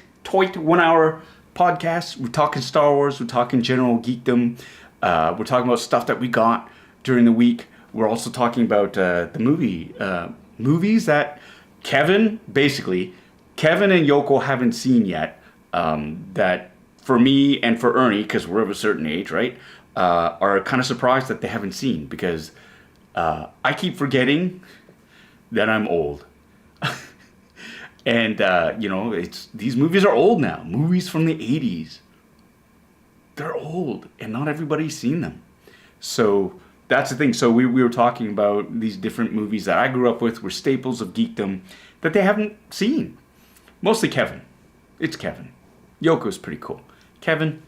1 hour podcast. We're talking Star Wars. We're talking general geekdom. We're talking about stuff that we got during the week. We're also talking about the movies that Kevin and Yoko haven't seen yet. That for me and for Ernie, because we're of a certain age, right, are kind of surprised that they haven't seen because I keep forgetting that I'm old. And, these movies are old now. Movies from the 80s. They're old, and not everybody's seen them. So that's the thing. So we were talking about these different movies that I grew up with were staples of geekdom that they haven't seen. Mostly Kevin. It's Kevin. Yoko's pretty cool. Kevin,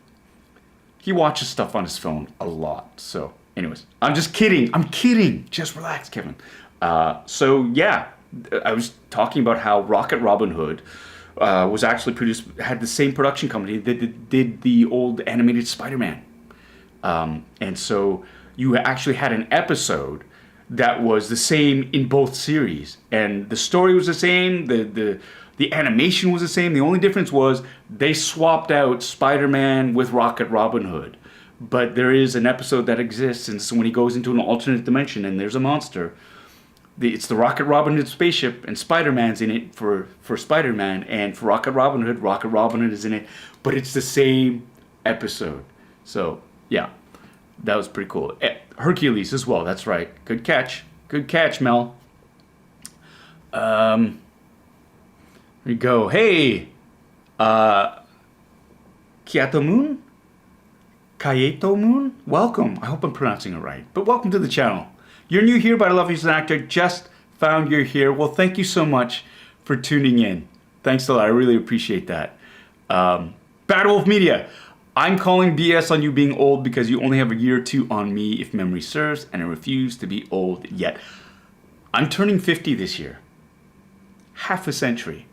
he watches stuff on his phone a lot. So, anyways, I'm just kidding. I'm kidding. Just relax, Kevin. I was talking about how Rocket Robin Hood was actually had the same production company that did the old animated Spider-Man. And so you actually had an episode that was the same in both series. And the story was the same. The animation was the same. The only difference was they swapped out Spider-Man with Rocket Robin Hood. But there is an episode that exists, and so when he goes into an alternate dimension and there's a monster, it's the Rocket Robin Hood spaceship, and Spider-Man's in it for Spider-Man, and for Rocket Robin Hood is in it, but it's the same episode. So, yeah, that was pretty cool. Hercules as well, that's right. Good catch, Mel. Here we go. Hey, Kyoto Moon? Kayeto Moon? Welcome. I hope I'm pronouncing it right. But welcome to the channel. You're new here, but I love you as an actor. Just found you're here. Well, thank you so much for tuning in. Thanks a lot. I really appreciate that. Bad Wolf Media. I'm calling BS on you being old because you only have a year or two on me if memory serves, and I refuse to be old yet. I'm turning 50 this year. Half a century.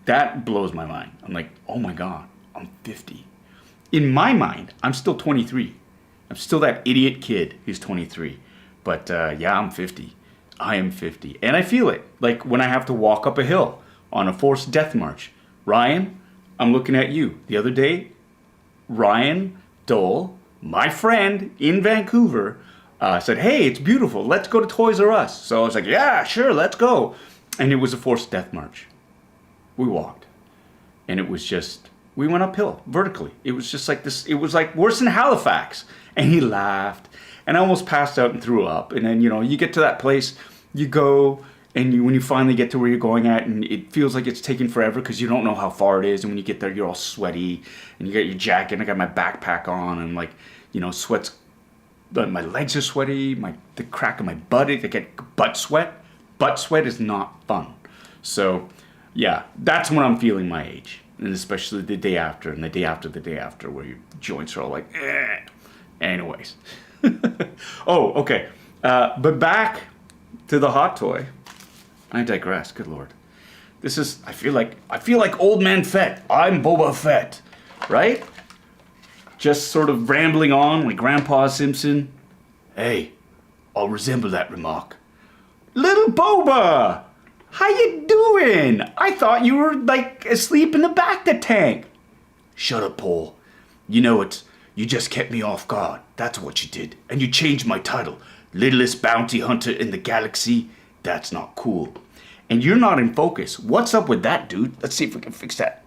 That blows my mind. I'm like, oh my God, I'm 50. In my mind, I'm still 23. I'm still that idiot kid who's 23. But I'm 50. I am 50. And I feel it. Like when I have to walk up a hill on a forced death march. Ryan, I'm looking at you. The other day, Ryan Dole, my friend in Vancouver, said, hey, it's beautiful. Let's go to Toys R Us. So I was like, yeah, sure, let's go. And it was a forced death march. We walked. And it was just, we went uphill vertically. It was just like this. It was like worse than Halifax. And he laughed. And I almost passed out and threw up. And then, you get to that place, you go, and when you finally get to where you're going at, and it feels like it's taking forever because you don't know how far it is. And when you get there, you're all sweaty, and you got your jacket, and I got my backpack on, and sweats. My legs are sweaty, the crack of my butt, I get butt sweat. Butt sweat is not fun. So, yeah, that's when I'm feeling my age. And especially the day after, and the day after the day after, where your joints are all like, eh. Anyways. Oh, okay. But back to the hot toy. I digress. Good Lord. I feel like old man Fett. I'm Boba Fett, right? Just sort of rambling on like Grandpa Simpson. Hey, I'll resemble that remark. Little Boba! How you doing? I thought you were, like, asleep in the back of the tank. Shut up, Paul. You know it. You just kept me off guard. That's what you did. And you changed my title. Littlest bounty hunter in the galaxy. That's not cool. And you're not in focus. What's up with that, dude? Let's see if we can fix that.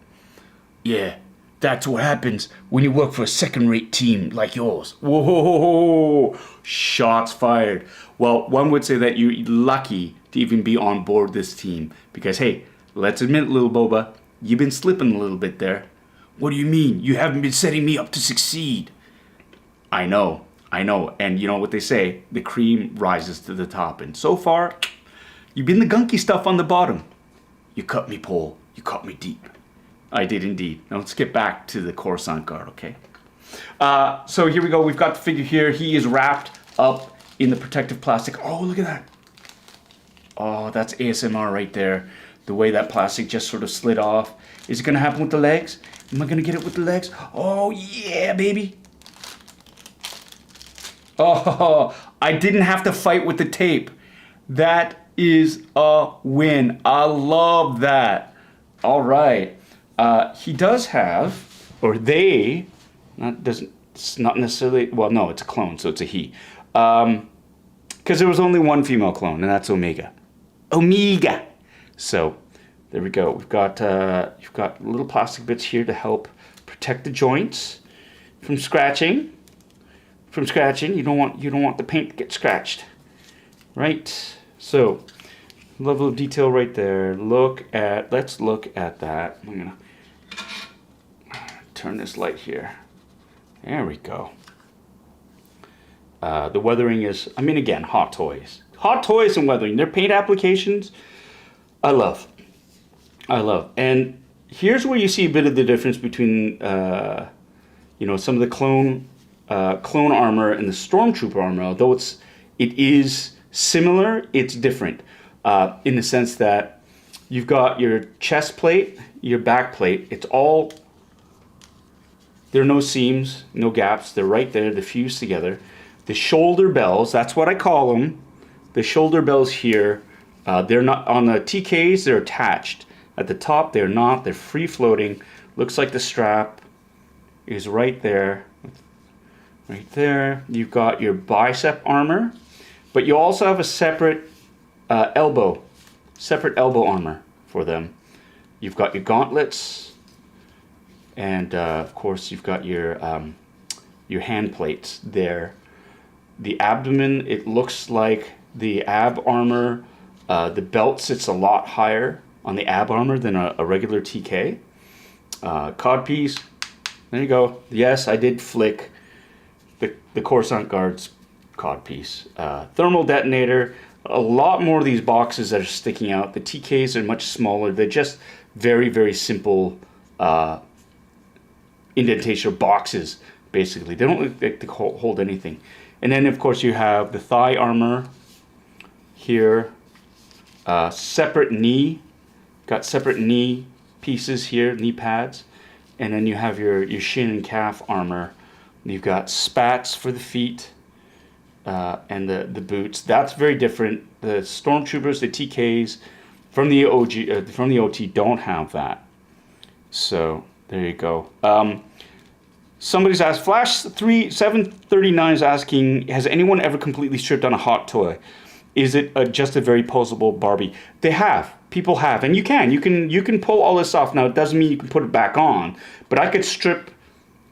Yeah, that's what happens when you work for a second-rate team like yours. Whoa, shots fired. Well, one would say that you're lucky to even be on board this team. Because, hey, let's admit, little Boba, you've been slipping a little bit there. What do you mean? You haven't been setting me up to succeed. I know. And you know what they say, the cream rises to the top. And so far, you've been the gunky stuff on the bottom. You cut me, Paul. You cut me deep. I did indeed. Now let's get back to the Coruscant guard, okay? So here we go. We've got the figure here. He is wrapped up in the protective plastic. Oh, look at that. Oh, that's ASMR right there. The way that plastic just sort of slid off. Is it going to happen with the legs? Am I going to get it with the legs? Oh, yeah, baby. Oh, I didn't have to fight with the tape. That is a win. I love that. All right. He does have, or they, it's not necessarily, well, no, it's a clone, so it's a he. Because there was only one female clone, and that's Omega. Omega! So, there we go. We've got, you've got little plastic bits here to help protect the joints from scratching. You don't want the paint to get scratched. Right? So, level of detail right there. Let's look at that. I'm gonna turn this light here. There we go. The weathering is, I mean, again, Hot Toys. Hot Toys and weathering. Their paint applications, I love. And here's where you see a bit of the difference between, you know, some of the clone armor and the Stormtrooper armor. Although it is similar, it's different in the sense that you've got your chest plate, your back plate. It's all, there are no seams, no gaps. They're right there. They're fused together. The shoulder bells, that's what I call them. The shoulder bells here, they're not, on the TKs, they're attached. At the top, they're not. They're free floating. Looks like the strap is right there. Right there. You've got your bicep armor, but you also have a separate elbow armor for them. You've got your gauntlets, and of course you've got your hand plates there. The abdomen, it looks like the ab armor, the belt sits a lot higher on the ab armor than a regular TK. Codpiece, there you go. Yes, I did flick the Coruscant Guard's codpiece. Thermal detonator, a lot more of these boxes that are sticking out. The TKs are much smaller. They're just very, very simple indentation boxes, basically. They don't look like they hold anything. And then, of course, you have the thigh armor here. Separate knee. Got separate knee pieces here, knee pads. And then you have your shin and calf armor. You've got spats for the feet and the boots. That's very different. The Stormtroopers, the TKs from the OG, from the OT don't have that. So there you go. Somebody's asked, Flash739 is asking, has anyone ever completely stripped on a hot toy? Is it just a very posable Barbie? They have. People have. And you can pull all this off. Now, it doesn't mean you can put it back on. But I could strip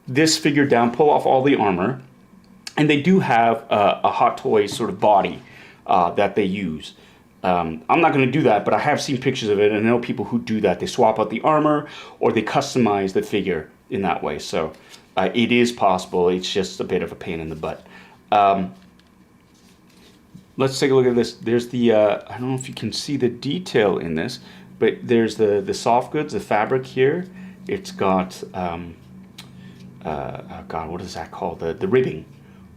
this figure down, pull off all the armor. And they do have a hot toy sort of body that they use. I'm not going to do that, but I have seen pictures of it. And I know people who do that. They swap out the armor or they customize the figure in that way. So it is possible. It's just a bit of a pain in the butt. Let's take a look at this. There's the, I don't know if you can see the detail in this, but there's the soft goods, the fabric here. It's got, oh God, what is that called? The ribbing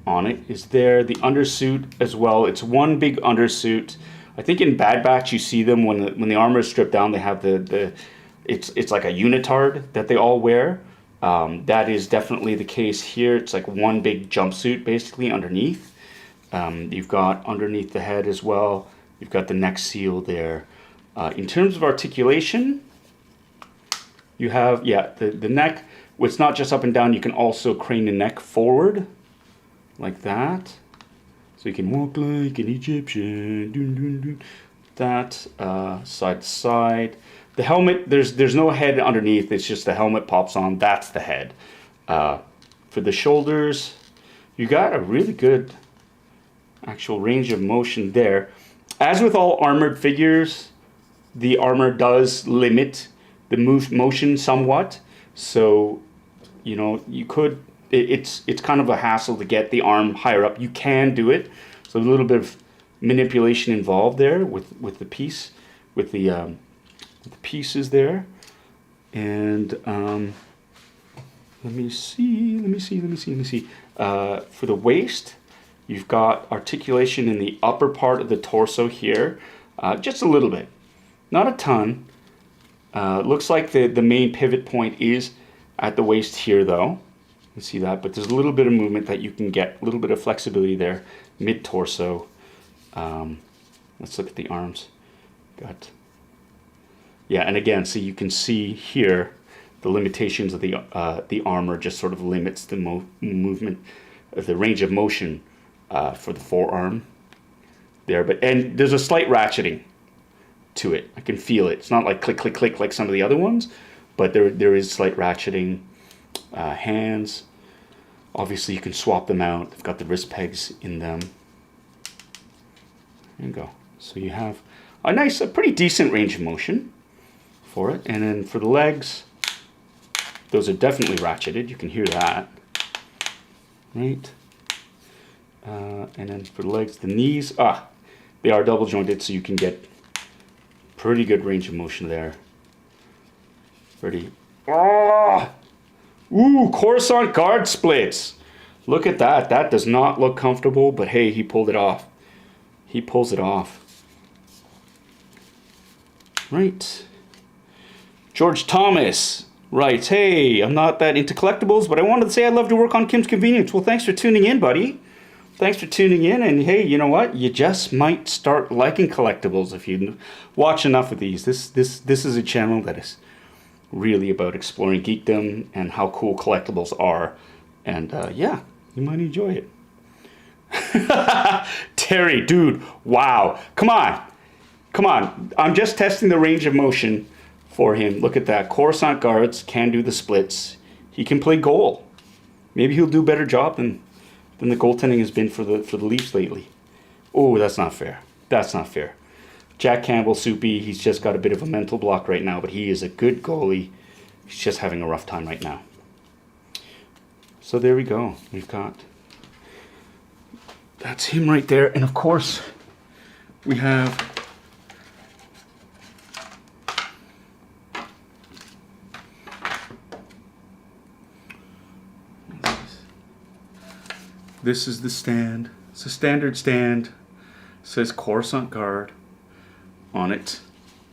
on it is there. The undersuit as well. It's one big undersuit. I think in Bad Batch you see them when the armor is stripped down. They have it's like a unitard that they all wear. That is definitely the case here. It's like one big jumpsuit basically underneath. You've got underneath the head as well You've got the neck seal there. In terms of articulation, you have, yeah, the neck. It's not just up and down. You can also crane the neck forward like that. So you can walk like an Egyptian. Dun, dun, dun. That side to side. The helmet, there's no head underneath. It's just the helmet pops on. That's the head. For the shoulders, you got a really good actual range of motion there. As with all armored figures, the armor does limit the motion somewhat. So, you know, you could, it's kind of a hassle to get the arm higher up. You can do it. So a little bit of manipulation involved there with the piece, with the pieces there. And let me see. For the waist, you've got articulation in the upper part of the torso here, just a little bit, not a ton. Looks like the main pivot point is at the waist here though. You see that, but there's a little bit of movement that you can get, a little bit of flexibility there, mid-torso. Let's look at the arms. Yeah, and again, so you can see here the limitations of the armor just sort of limits the movement, the range of motion for the forearm there. And there's a slight ratcheting to it. I can feel it. It's not like click, click, click like some of the other ones, but there is slight ratcheting. Hands, obviously you can swap them out. They've got the wrist pegs in them. There you go. So you have a pretty decent range of motion for it. And then for the legs, those are definitely ratcheted. You can hear that, right? And then for the legs, the knees, they are double jointed, so you can get pretty good range of motion there. Ooh, Coruscant guard splits. Look at that. That does not look comfortable, but hey, he pulled it off. He pulls it off. Right. George Thomas. Right. Hey, I'm not that into collectibles, but I wanted to say I'd love to work on Kim's Convenience. Well, thanks for tuning in, buddy. Thanks for tuning in. And hey, you know what? You just might start liking collectibles if you watch enough of these. This is a channel that is really about exploring geekdom and how cool collectibles are. And yeah, you might enjoy it. Terry, dude, wow. Come on. I'm just testing the range of motion for him. Look at that. Coruscant guards can do the splits. He can play goal. Maybe he'll do a better job than the goaltending has been for the Leafs lately. Oh, that's not fair. That's not fair. Jack Campbell, Soupy, he's just got a bit of a mental block right now, but he is a good goalie. He's just having a rough time right now. So there we go. We've got... That's him right there. And of course, we have... This is the stand. It's a standard stand. It says Coruscant Guard on it.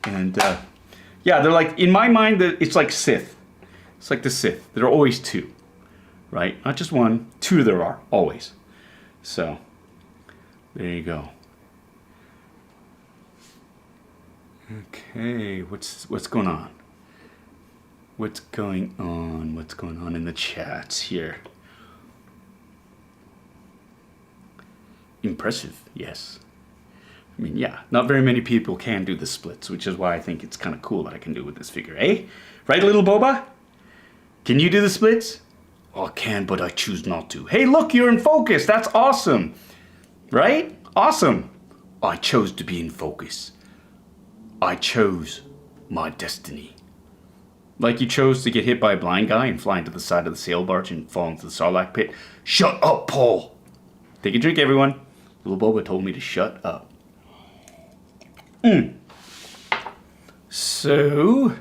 And yeah, they're like, in my mind, it's like Sith. It's like the Sith. There are always two, right? Not just one, two there are, always. So, there you go. Okay, what's going on? What's going on? What's going on in the chats here? Impressive, yes. I mean, yeah, not very many people can do the splits, which is why I think it's kind of cool that I can do it with this figure, eh? Right, little Boba? Can you do the splits? Oh, I can, but I choose not to. Hey, look, you're in focus. That's awesome. Right? Awesome. I chose to be in focus. I chose my destiny. Like you chose to get hit by a blind guy and fly into the side of the sail barge and fall into the Sarlacc pit. Shut up, Paul. Take a drink, everyone. Little Boba told me to shut up. So,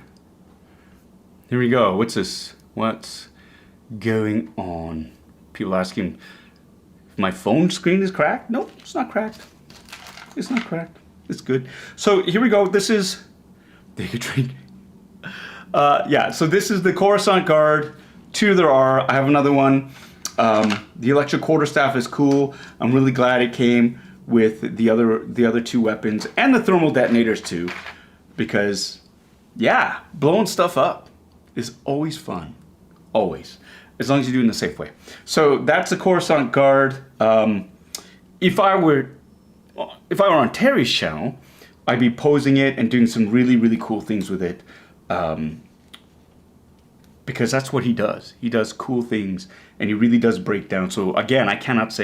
here we go. What's this? What's going on? People asking if my phone screen is cracked. Nope, it's not cracked. It's not cracked. It's good. So here we go. This is... Take a drink. Yeah, so this is the Coruscant Guard. Two there are. I have another one. The electric quarterstaff is cool. I'm really glad it came with the other two weapons and the thermal detonators too, because yeah, blowing stuff up is always fun, always, as long as you do it in a safe way. So that's the Coruscant guard. If I were on Terry's channel, I'd be posing it and doing some really, really cool things with it, because that's what he does. He does cool things, and he really does break down. So again, I cannot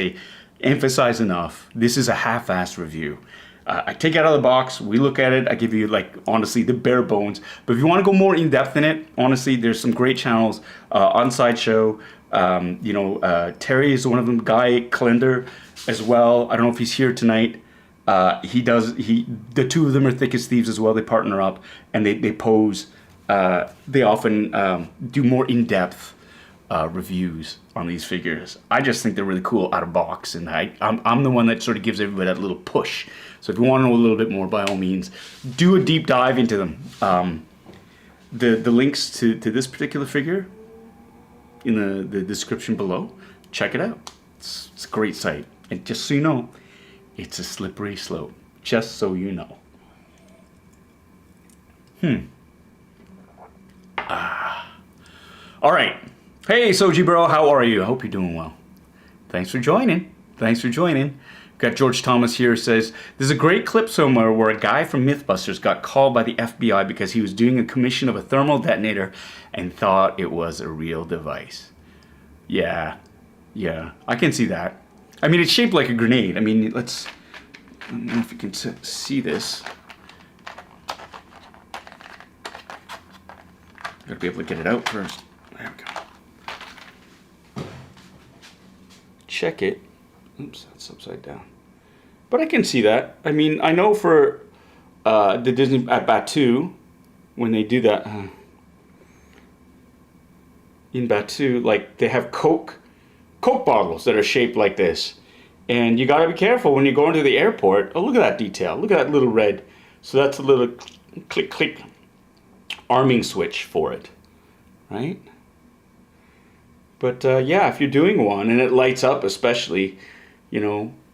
emphasize enough, this is a half-assed review. I take it out of the box, we look at it, I give you, like, honestly, the bare bones. But if you want to go more in-depth in it, honestly, there's some great channels on Sideshow. Terry is one of them, Guy Klender as well. I don't know if he's here tonight. The two of them are thick as thieves as well. They partner up, and they pose. They often do more in-depth reviews on these figures. I just think they're really cool out of box, and I'm the one that sort of gives everybody that little push. So if you want to know a little bit more, by all means, do a deep dive into them. The links to this particular figure in the description below. Check it out. It's a great site. And just so you know, it's a slippery slope. Just so you know. All right. Hey, Soji bro, how are you? I hope you're doing well. Thanks for joining. Got George Thomas here, says, there's a great clip somewhere where a guy from Mythbusters got called by the FBI because he was doing a commission of a thermal detonator and thought it was a real device. Yeah, I can see that. I mean, it's shaped like a grenade. I mean, I don't know if you can see this. Gotta be able to get it out first. There we go. Check it. Oops, that's upside down. But I can see that. I mean, I know for the Disney at Batuu, when they do that, in Batuu, like, they have Coke bottles that are shaped like this. And you gotta be careful when you go into the airport. Oh, look at that detail. Look at that little red. So that's a little click arming switch for it, right? But yeah, if you're doing one and it lights up especially,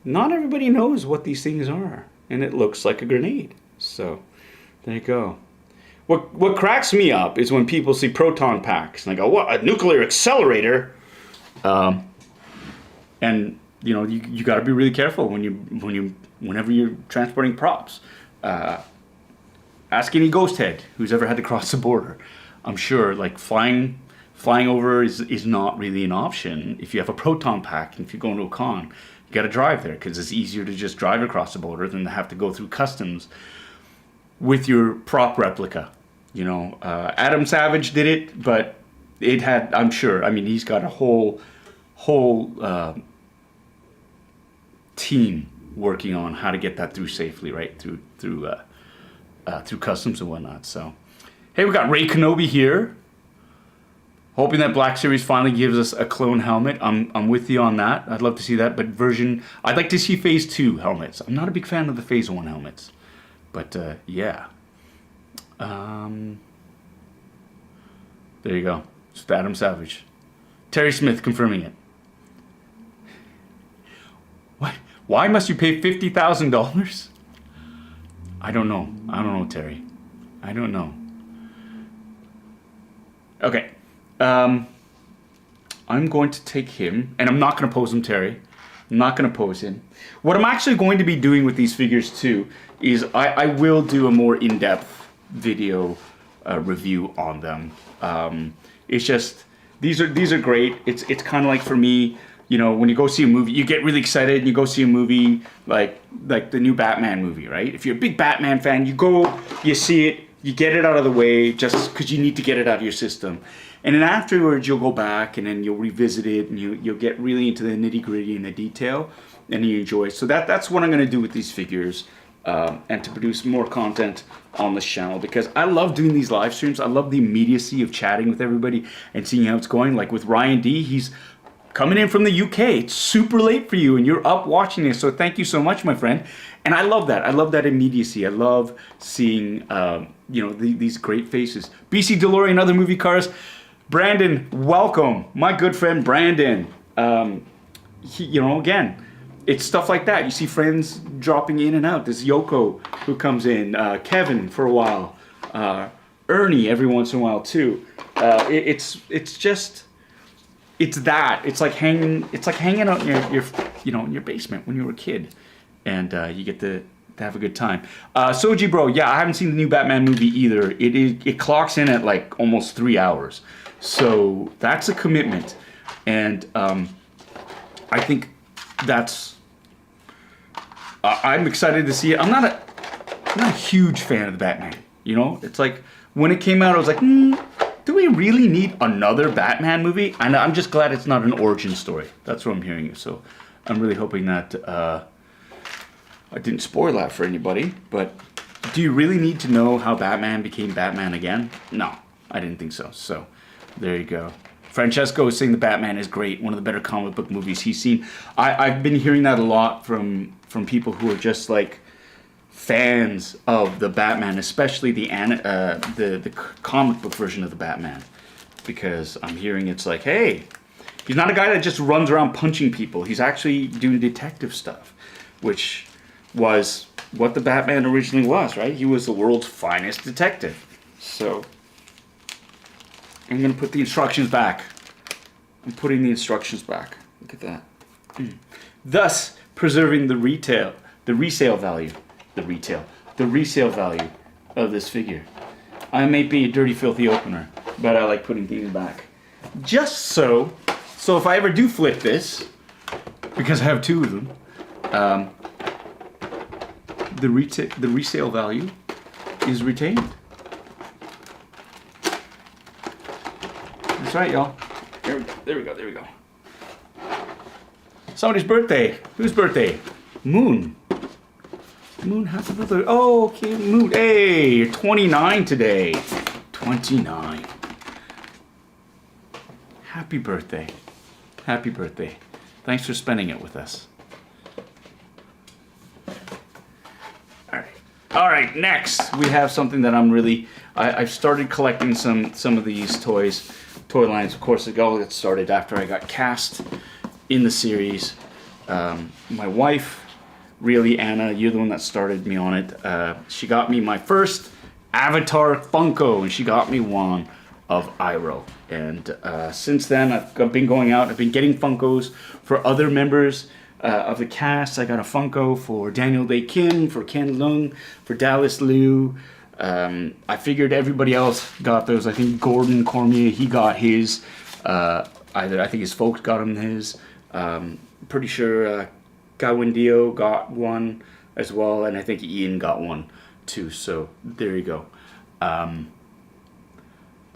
not everybody knows what these things are. And it looks like a grenade. So there you go. What cracks me up is when people see proton packs and they go, what, a nuclear accelerator? And you got to be really careful whenever you're transporting props. Ask any ghost head who's ever had to cross the border. I'm sure, like, flying over is not really an option if you have a proton pack. And if you're going to a con, you got to drive there because it's easier to just drive across the border than to have to go through customs with your prop replica. Adam Savage did it, but it had, I'm sure, I mean, he's got a whole team working on how to get that through safely, right? Through customs and whatnot. So, hey, we got Ray Kenobi here. Hoping that Black Series finally gives us a clone helmet. I'm with you on that. I'd love to see that, but I'd like to see Phase 2 helmets. I'm not a big fan of the Phase 1 helmets. But, yeah. There you go. It's Adam Savage. Terry Smith confirming it. What? Why must you pay $50,000? I don't know, Terry. I don't know. Okay. I'm going to take him, and I'm not going to pose him, Terry. I'm not going to pose him. What I'm actually going to be doing with these figures, too, is I will do a more in-depth video review on them. It's just, these are great. It's kind of like, for me, when you go see a movie, you get really excited and you go see a movie like the new Batman movie, right? If you're a big Batman fan, you go, you see it, you get it out of the way just because you need to get it out of your system. And then afterwards, you'll go back and then you'll revisit it and you'll get really into the nitty-gritty and the detail and you enjoy. So that's what I'm going to do with these figures, and to produce more content on this channel, because I love doing these live streams. I love the immediacy of chatting with everybody and seeing how it's going. Like with Ryan D, he's coming in from the UK. It's super late for you and you're up watching this. So thank you so much, my friend. And I love that. I love that immediacy. I love seeing, these great faces. BC DeLorean, other movie cars. Brandon, welcome. My good friend Brandon. Again, it's stuff like that. You see friends dropping in and out. There's Yoko who comes in, Kevin for a while, Ernie every once in a while too. It's that. It's like hanging out in in your basement when you were a kid, and you get to have a good time. Soji Bro, yeah, I haven't seen the new Batman movie either. It clocks in at like almost 3 hours, so that's a commitment, and I think that's. I'm excited to see it. I'm not a huge fan of the Batman. It's like when it came out, I was like, do we really need another Batman movie? And I'm just glad it's not an origin story. That's what I'm hearing. So I'm really hoping that I didn't spoil that for anybody. But do you really need to know how Batman became Batman again? No, I didn't think so. So there you go. Francesco is saying the Batman is great, one of the better comic book movies he's seen. I've been hearing that a lot from people who are just like fans of the Batman, especially the comic book version of the Batman, because I'm hearing it's like, hey, he's not a guy that just runs around punching people. He's actually doing detective stuff, which was what the Batman originally was, right? He was the world's finest detective. So I'm going to put the instructions back. I'm putting the instructions back. Look at that. Thus, preserving the resale value of this figure. I may be a dirty, filthy opener, but I like putting things back. Just so if I ever do flip this, because I have two of them, the resale value is retained. That's right, y'all. There we go. Somebody's birthday. Whose birthday? Moon. Moon, happy birthday. Oh, okay, Moon. Hey, you're 29 today. 29. Happy birthday. Happy birthday. Thanks for spending it with us. All right, next we have something that I've started collecting some of these toy lines. Of course, it all got started after I got cast in the series. My wife, really, Anna, you're the one that started me on it. She got me my first Avatar Funko, and she got me one of Iroh. And since then, I've been going out. I've been getting Funkos for other members of the cast. I got a Funko for Daniel Day Kim, for Ken Leung, for Dallas Liu. I figured everybody else got those. I think Gordon Cormier, he got his. I think his folks got him his. Pretty sure Gawain Dio got one as well, and I think Ian got one too. So there you go.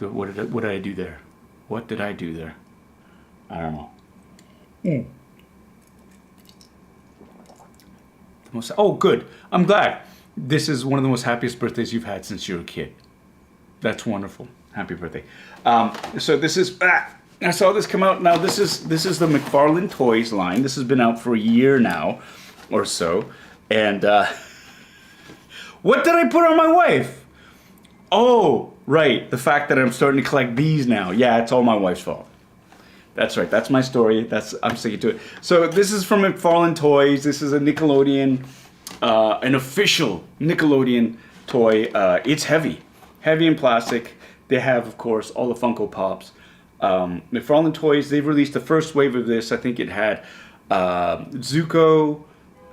What did I do there? What did I do there? I don't know. Oh, good. I'm glad. This is one of the most happiest birthdays you've had since you were a kid. That's wonderful. Happy birthday. So this is. I saw this come out. Now this is the Mcfarlane Toys line. This has been out for a year now, or so. And what did I put on my wife? Oh, right. The fact that I'm starting to collect these now. Yeah, it's all my wife's fault. That's right. That's my story. I'm sticking to it. So this is from Mcfarlane Toys. This is a Nickelodeon, an official Nickelodeon toy. It's heavy in plastic. They have, of course, all the Funko Pops. McFarlane Toys, they've released the first wave of this. I think it had Zuko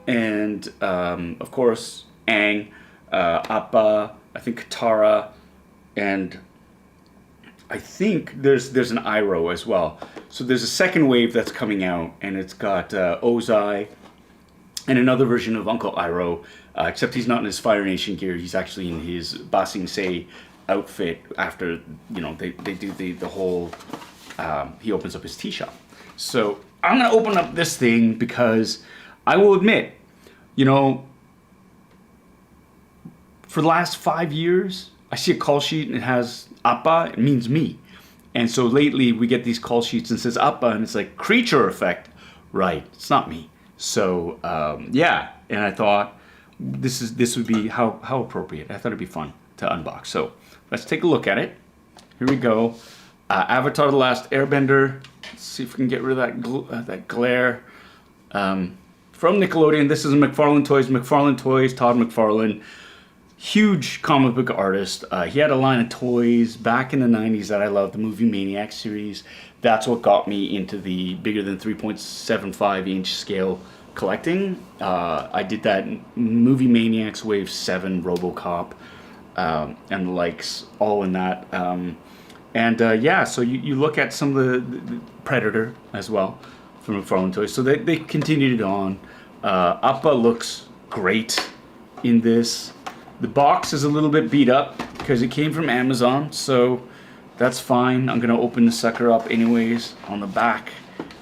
and, of course, Aang, Appa, I think Katara, and I think there's an Iroh as well. So there's a second wave that's coming out, and it's got Ozai and another version of Uncle Iroh, except he's not in his Fire Nation gear. He's actually in his Ba Sing Se outfit after, they do the whole, he opens up his tea shop. So I'm going to open up this thing because I will admit, for the last 5 years, I see a call sheet and it has Appa, it means me. And so lately we get these call sheets and it says Appa and it's like creature effect. Right, it's not me. So yeah, and I thought this would be how appropriate. I thought it'd be fun to unbox. So let's take a look at it. Here we go. Avatar: The Last Airbender. Let's see if we can get rid of that glare. from Nickelodeon. This is McFarlane Toys. McFarlane Toys, Todd McFarlane. Huge comic book artist. He had a line of toys back in the 90s that I loved, the Movie Maniac series. That's what got me into the bigger than 3.75 inch scale collecting. I did that Movie Maniacs Wave 7 RoboCop and the likes, all in that. Yeah, so you look at some of the Predator as well from McFarlane Toys. So they continued it on. Appa looks great in this. The box is a little bit beat up because it came from Amazon, so that's fine. I'm going to open the sucker up anyways. On the back,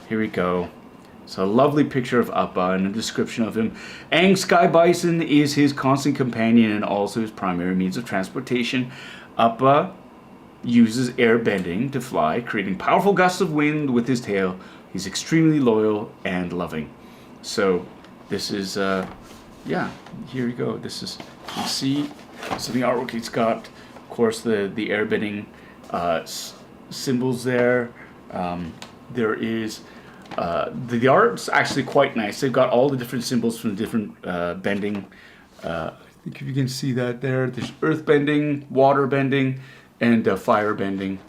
here we go. So a lovely picture of Appa and a description of him. Aang Sky Bison is his constant companion and also his primary means of transportation. Appa uses air bending to fly, creating powerful gusts of wind with his tail. He's extremely loyal and loving. So this is, yeah, here we go. This is, you can see, so the artwork, it's got, of course, the airbending symbols there. There is, the art's actually quite nice. They've got all the different symbols from the different bending. I think if you can see that there, there's earth bending, water bending, and fire bending.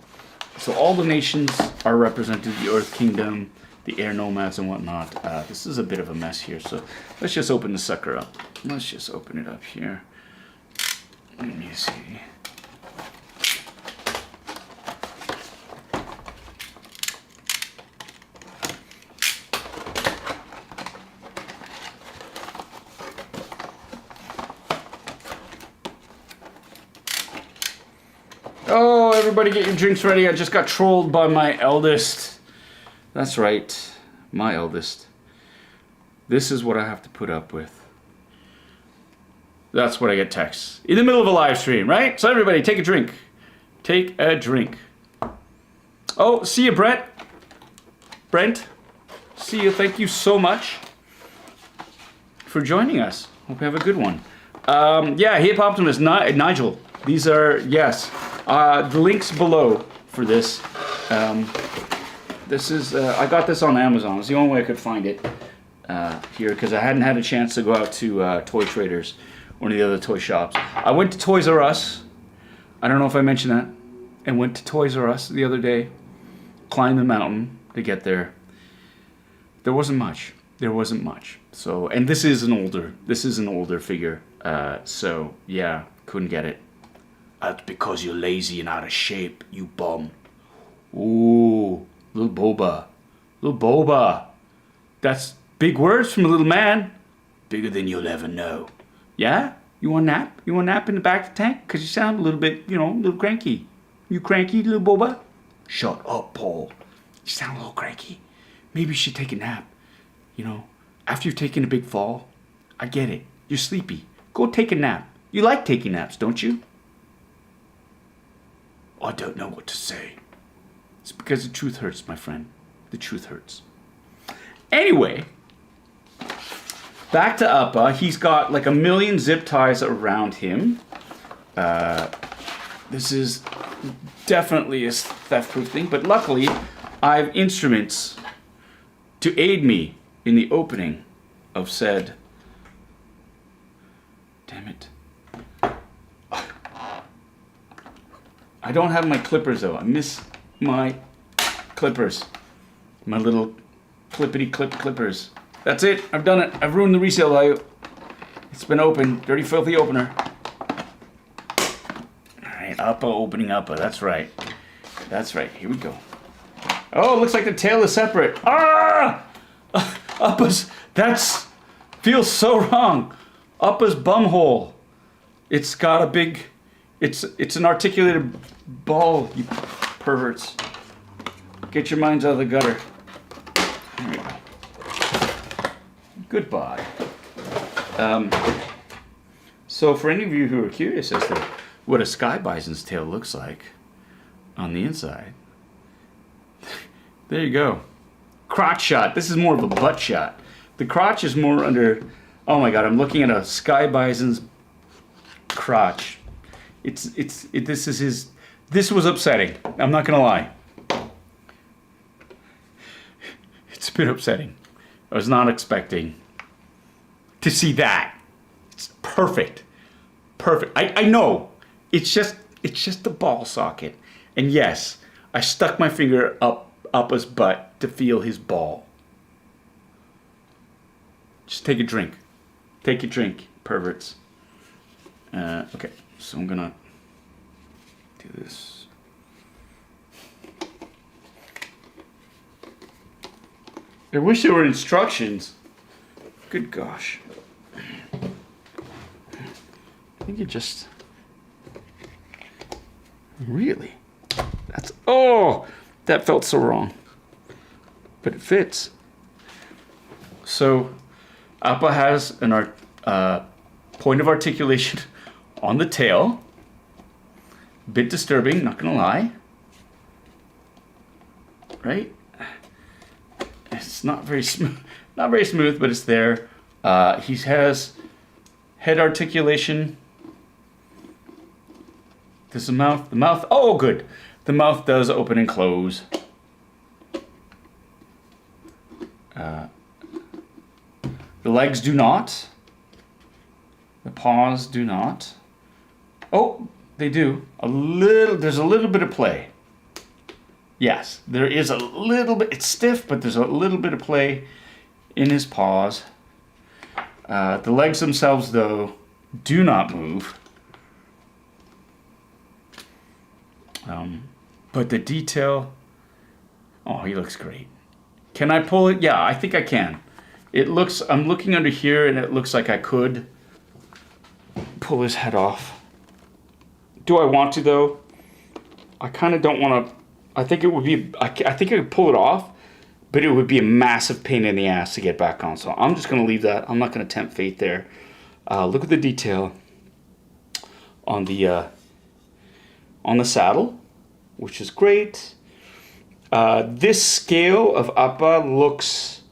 So all the nations are represented, the Earth Kingdom, the air nomads and whatnot. This is a bit of a mess here, so let's just open the sucker up. Let's just open it up here. Let me see. Oh, everybody get your drinks ready. I just got trolled by my eldest. That's right, my eldest. This is what I have to put up with. That's what I get texts in the middle of a live stream, right? So everybody, take a drink. Take a drink. Oh, see you, Brent. See you. Thank you so much for joining us. Hope you have a good one. Yeah, Hip Optimus, Nigel. These are, yes. The links below for this. This is, I got this on Amazon. It's the only way I could find it here because I hadn't had a chance to go out to Toy Traders or any of the other toy shops. I went to Toys R Us. I don't know if I mentioned that. And went to Toys R Us the other day. Climbed the mountain to get there. There wasn't much. There wasn't much. So, and this is an older figure. So yeah, couldn't get it. That's because you're lazy and out of shape, you bum. Ooh, little Boba. Little Boba. That's big words from a little man. Bigger than you'll ever know. Yeah? You want a nap? You want a nap in the back of the tank? Because you sound a little bit, you know, a little cranky. You cranky, little Boba? Shut up, Paul. You sound a little cranky. Maybe you should take a nap. You know, after you've taken a big fall. I get it. You're sleepy. Go take a nap. You like taking naps, don't you? I don't know what to say. It's because the truth hurts, my friend. The truth hurts. Anyway, back to Appa. He's got like a million zip ties around him. This is definitely a theft-proof thing, but luckily I have instruments to aid me in the opening of said. Damn it. I don't have my clippers though. I miss my clippers. My little clippity clip clippers. That's it. I've done it. I've ruined the resale value. It's been opened. Dirty filthy opener. Alright, Appa opening Appa. That's right. That's right. Here we go. Oh, it looks like the tail is separate. Ah! Appa's, that's, feels so wrong. Appa's bumhole. It's got a big, it's an articulated ball, you perverts. Get your minds out of the gutter. There we go. Goodbye. So for any of you who are curious as to what a sky bison's tail looks like on the inside, there you go. Crotch shot. This is more of a butt shot. The crotch is more under, oh my god, I'm looking at a sky bison's crotch. This was upsetting. I'm not gonna lie. It's a bit upsetting. I was not expecting to see that. It's perfect. Perfect. I know. It's just the ball socket. And yes, I stuck my finger up his butt to feel his ball. Just take a drink. Take a drink, perverts. Okay, so I'm gonna do this. I wish there were instructions. Good gosh. I think it just... Really? That's... Oh! That felt so wrong. But it fits. So, Appa has an point of articulation on the tail. A bit disturbing, not gonna lie. Right? It's not very smooth. Not very smooth, but it's there. He has head articulation. There's the mouth. The mouth. Oh, good. The mouth does open and close. The legs do not. The paws do not. Oh, they do. There's a little bit of play. Yes, there is a little bit. It's stiff, but there's a little bit of play in his paws. The legs themselves, though, do not move. But the detail... Oh, he looks great. Can I pull it? Yeah, I think I can. It looks... I'm looking under here, and it looks like I could pull his head off. Do I want to, though? I kind of don't want to... I think it would be... I think I could pull it off, but it would be a massive pain in the ass to get back on. So I'm just going to leave that. I'm not going to tempt fate there. Look at the detail on the saddle, which is great. This scale of Appa looks...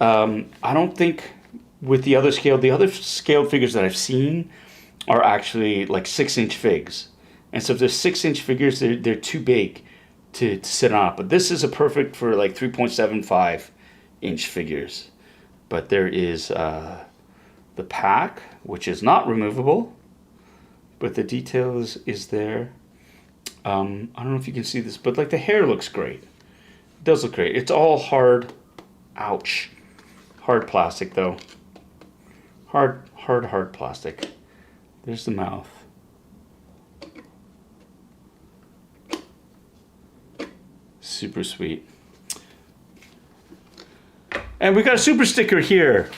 I don't think with the other scaled figures that I've seen are actually like 6-inch figs. And so if there's 6-inch figures, they're too big to sit on. But this is a perfect for like 3.75-inch figures. But there is the pack, which is not removable, but the details is there. I don't know if you can see this, but like the hair looks great. It does look great. It's all hard. Ouch. Hard plastic though. Hard plastic. There's the mouth. Super sweet. And we got a super sticker here.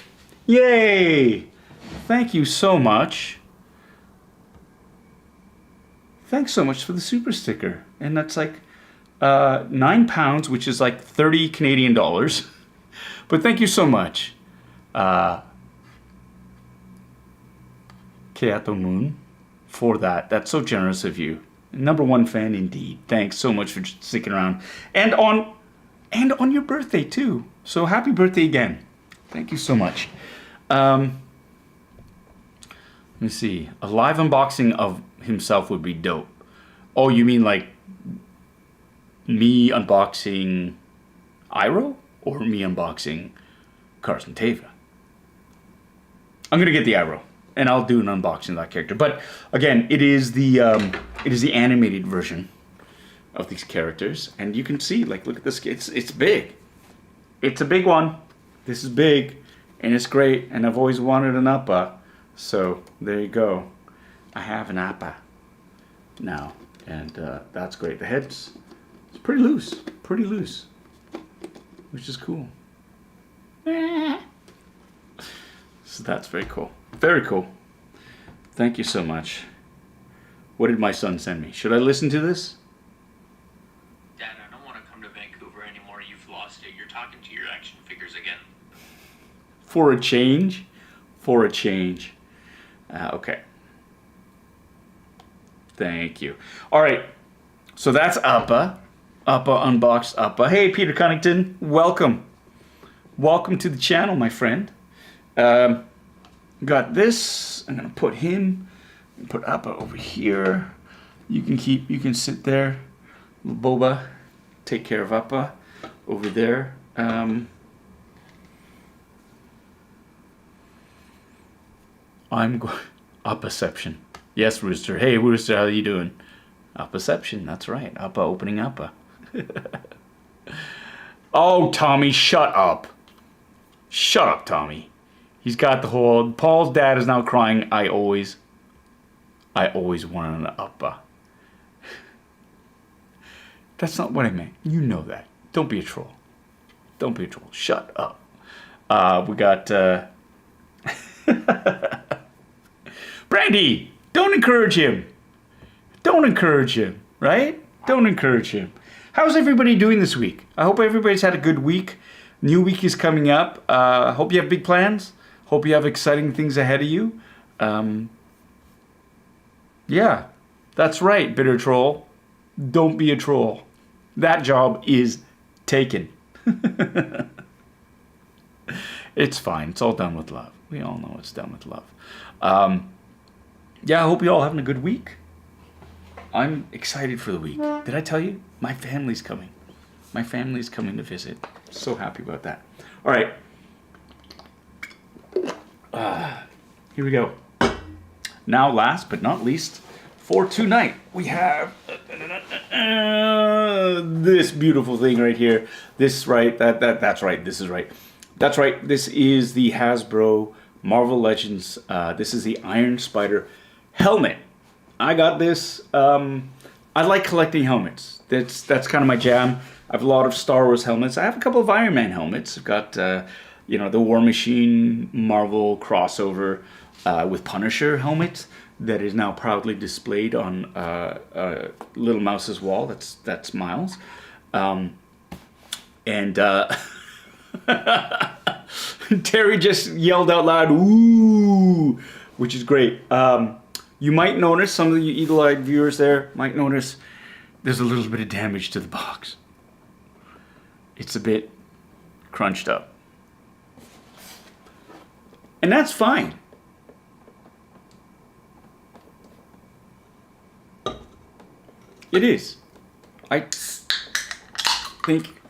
Yay! Thank you so much. Thanks so much for the super sticker. And that's like £9, which is like 30 Canadian dollars. But thank you so much. Keato Moon, for that. That's so generous of you. #1 fan indeed. Thanks so much for sticking around. And on your birthday too. So happy birthday again. Thank you so much. Let me see. A live unboxing of himself would be dope. Oh, you mean like me unboxing Iroh? Or me unboxing Carson Teva? I'm gonna get the Iroh, and I'll do an unboxing of that character. But again, it is the animated version of these characters, and you can see, like, look at this. It's big. It's a big one. This is big, and it's great. And I've always wanted an Appa, so there you go. I have an Appa now, and that's great. The head's it's pretty loose, which is cool. So that's very cool. Very cool. Thank you so much. What did my son send me? Should I listen to this? Dad, I don't want to come to Vancouver anymore. You've lost it. You're talking to your action figures again. For a change? For a change. Okay. Thank you. All right. So that's Appa. Appa unboxed Appa. Hey, Peter Cunnington. Welcome. Welcome to the channel, my friend. Got this. I'm going to put him. Put Appa over here. You can sit there. Boba. Take care of Appa over there. I'm going... Appaception. Yes, Rooster. Hey, Rooster, how you doing? Appaception, that's right. Appa opening Appa. Oh, Tommy, shut up. Shut up, Tommy. He's got the whole... Paul's dad is now crying. I always wanted an Appa. That's not what I meant. You know that. Don't be a troll. Don't be a troll. Shut up. We got... Brandy! Don't encourage him. Don't encourage him, right? Don't encourage him. How's everybody doing this week? I hope everybody's had a good week. New week is coming up. Hope you have big plans. Hope you have exciting things ahead of you. Yeah, that's right, bitter troll. Don't be a troll. That job is taken. It's fine. It's all done with love. We all know it's done with love. Yeah, I hope you all having a good week. I'm excited for the week. Did I tell you? My family's coming. My family's coming to visit. So happy about that. All right. Here we go. Now, last but not least, for tonight, we have this beautiful thing right here. This, right? That's right. This is right. That's right. This is the Hasbro Marvel Legends. This is the Iron Spider helmet. I got this. I like collecting helmets. That's kind of my jam. I have a lot of Star Wars helmets. I have a couple of Iron Man helmets. I've got the War Machine Marvel crossover with Punisher helmet that is now proudly displayed on Little Mouse's wall. That's Miles. Terry just yelled out loud, "Ooh," which is great. You might notice, some of you eagle-eyed viewers there might notice there's a little bit of damage to the box. It's a bit crunched up. And that's fine. It is. I think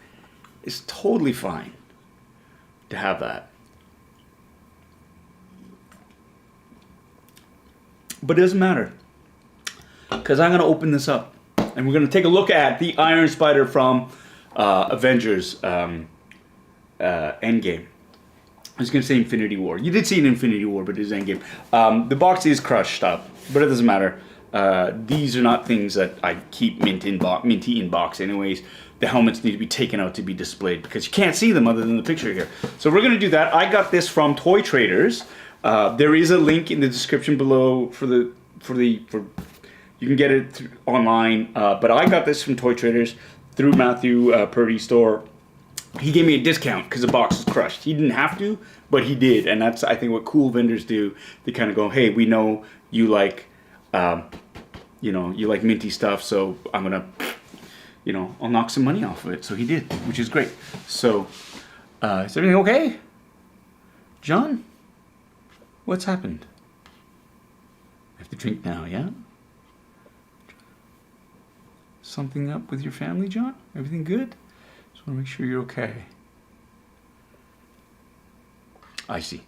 it's totally fine to have that. But it doesn't matter, because I'm going to open this up and we're going to take a look at the Iron Spider from Avengers Endgame. I was going to say Infinity War. You did see an Infinity War, but it is Endgame. The box is crushed up, but it doesn't matter. These are not things that I keep minty in box anyways. The helmets need to be taken out to be displayed because you can't see them other than the picture here. So we're going to do that. I got this from Toy Traders. There is a link in the description below for you can get it online. But I got this from Toy Traders through Matthew Purdy's store. He gave me a discount because the box was crushed. He didn't have to, but he did, and that's I think what cool vendors do. They kind of go, "Hey, we know you like, you like minty stuff, so I'm gonna, I'll knock some money off of it." So he did, which is great. So, is everything okay, John? What's happened? I have to drink now, yeah? Something up with your family, John? Everything good? Just want to make sure you're okay. I see.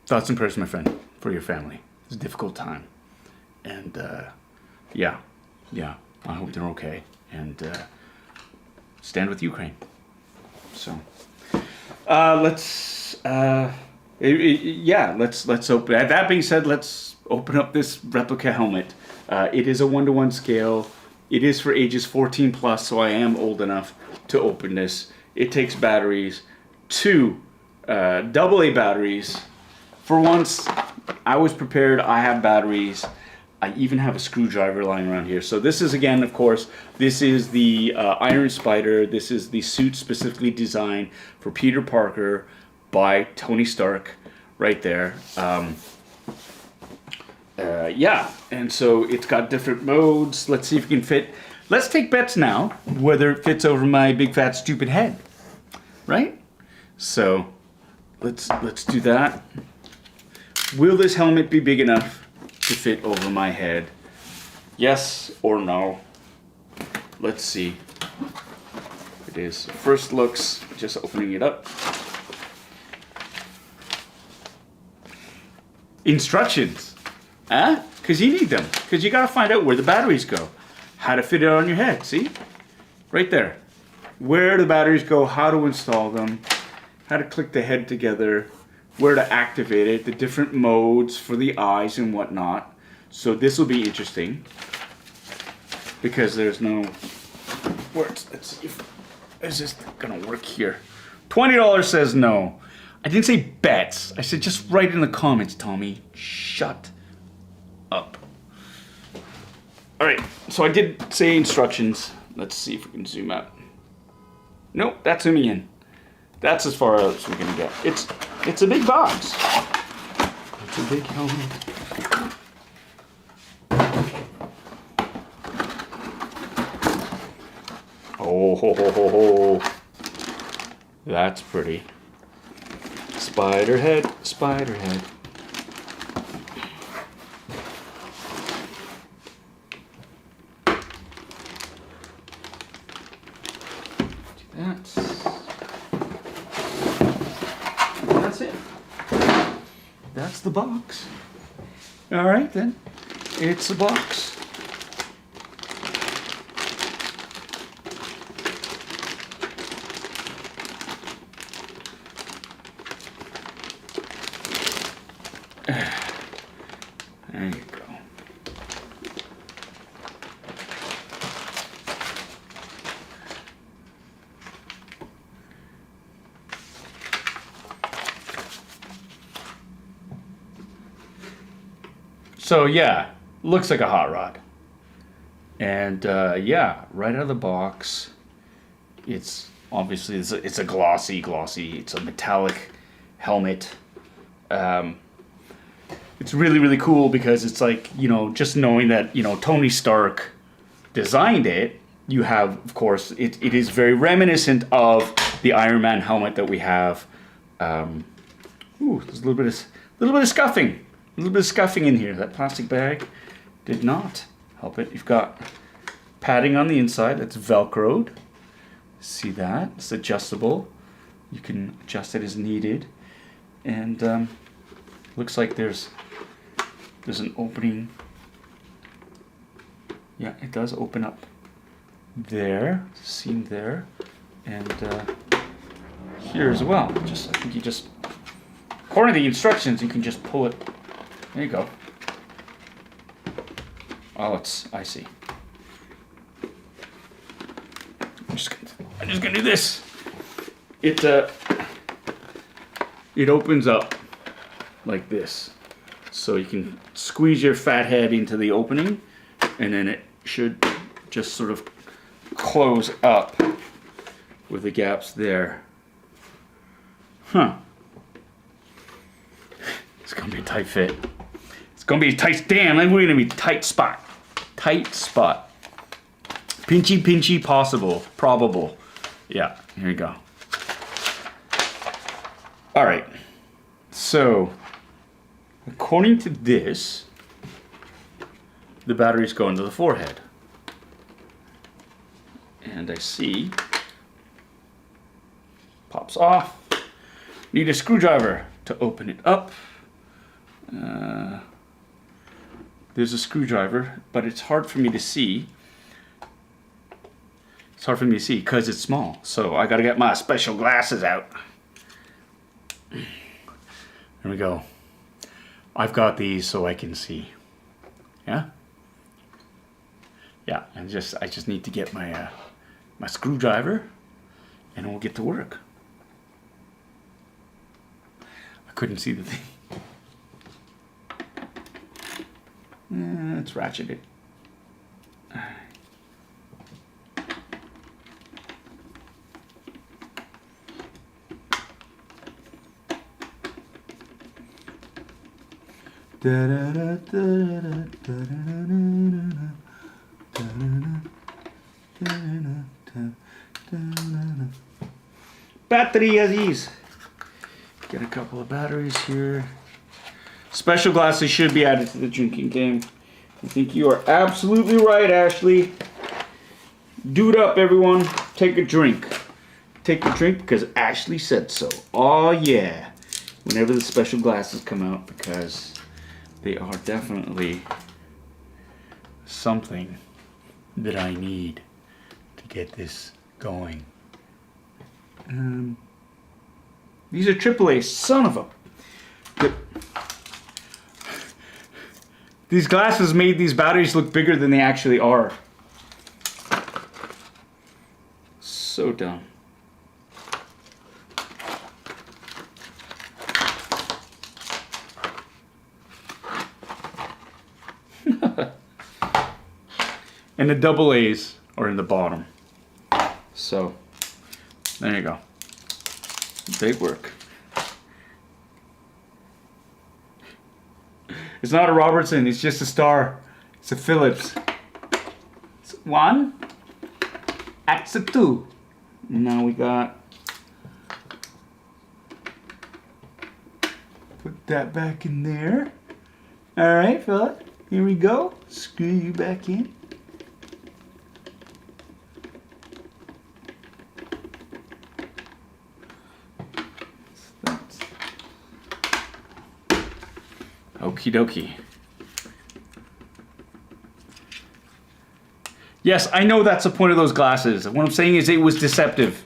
Thoughts and prayers, my friend, for your family. It's a difficult time. And, yeah. I hope they're okay. And, stand with Ukraine. So, let's open. That being said, let's open up this replica helmet. It is a 1-to-1 scale. It is for ages 14 plus, so I am old enough to open this. It takes batteries, 2 AA batteries. For once, I was prepared. I have batteries. I even have a screwdriver lying around here. So this is, again, of course, this is the Iron Spider. This is the suit specifically designed for Peter Parker by Tony Stark right there. Yeah, and so it's got different modes. Let's see if it can fit. Let's take bets now whether it fits over my big fat stupid head, right? So let's do that. Will this helmet be big enough to fit over my head? Yes or no? Let's see. It is first looks, just opening it up. Instructions. Huh? Because you need them. Because you got to find out where the batteries go. How to fit it on your head. See? Right there. Where the batteries go, how to install them, how to click the head together, where to activate it, the different modes for the eyes and whatnot. So this will be interesting because there's no words. Let's see if is this gonna work here. $20 says no. I didn't say bets. I said just write in the comments, Tommy. Shut up. All right, so I did say instructions. Let's see if we can zoom out. Nope, that's zooming in. That's as far as we're gonna get. It's a big box. It's a big helmet. Oh ho ho ho ho. That's pretty. Spider head, spider head. That's it. That's the box. All right then, it's a box. There you go. So yeah, looks like a hot rod. And yeah, right out of the box, it's obviously it's a glossy, it's a metallic helmet. It's really, really cool because it's like, you know, just knowing that, you know, Tony Stark designed it, you have, of course, it is very reminiscent of the Iron Man helmet that we have. Ooh, there's a little bit of scuffing. A little bit of scuffing in here. That plastic bag did not help it. You've got padding on the inside that's Velcroed. See that? It's adjustable. You can adjust it as needed. And looks like there's an opening. Yeah, it does open up there, seam there, and here as well. I think you just, according to the instructions, you can just pull it. There you go. Oh, I see. I'm just gonna do this. It opens up like this, so you can squeeze your fat head into the opening, and then it should just sort of close up with the gaps there. Huh. It's gonna be a tight fit. It's gonna be a tight, damn, we're gonna be tight spot. Tight spot. Pinchy possible, probable. Yeah, here you go. All right, so according to this, the batteries go into the forehead. And I see, pops off. Need a screwdriver to open it up. There's a screwdriver, but it's hard for me to see. It's hard for me to see because it's small. So I gotta get my special glasses out. There we go. I've got these so I can see. Yeah? Yeah, I just need to get my my screwdriver and we'll get to work. I couldn't see the thing. Let's ratchet it. Battery Aziz. Get a couple of batteries here. Special glasses should be added to the drinking game. I think you are absolutely right, Ashley. Dude up, everyone. Take a drink. Take a drink because Ashley said so. Oh yeah. Whenever the special glasses come out, because they are definitely something that I need to get this going. These are AAA, son of a... These glasses made these batteries look bigger than they actually are. So dumb. And the double A's are in the bottom. So, there you go. Big work. It's not a Robertson, it's just a Star. It's a Phillips. It's 1, that's a 2. Now we got... Put that back in there. Alright, fella. Here we go. Screw you back in. Okie dokie. Yes, I know that's the point of those glasses. What I'm saying is it was deceptive.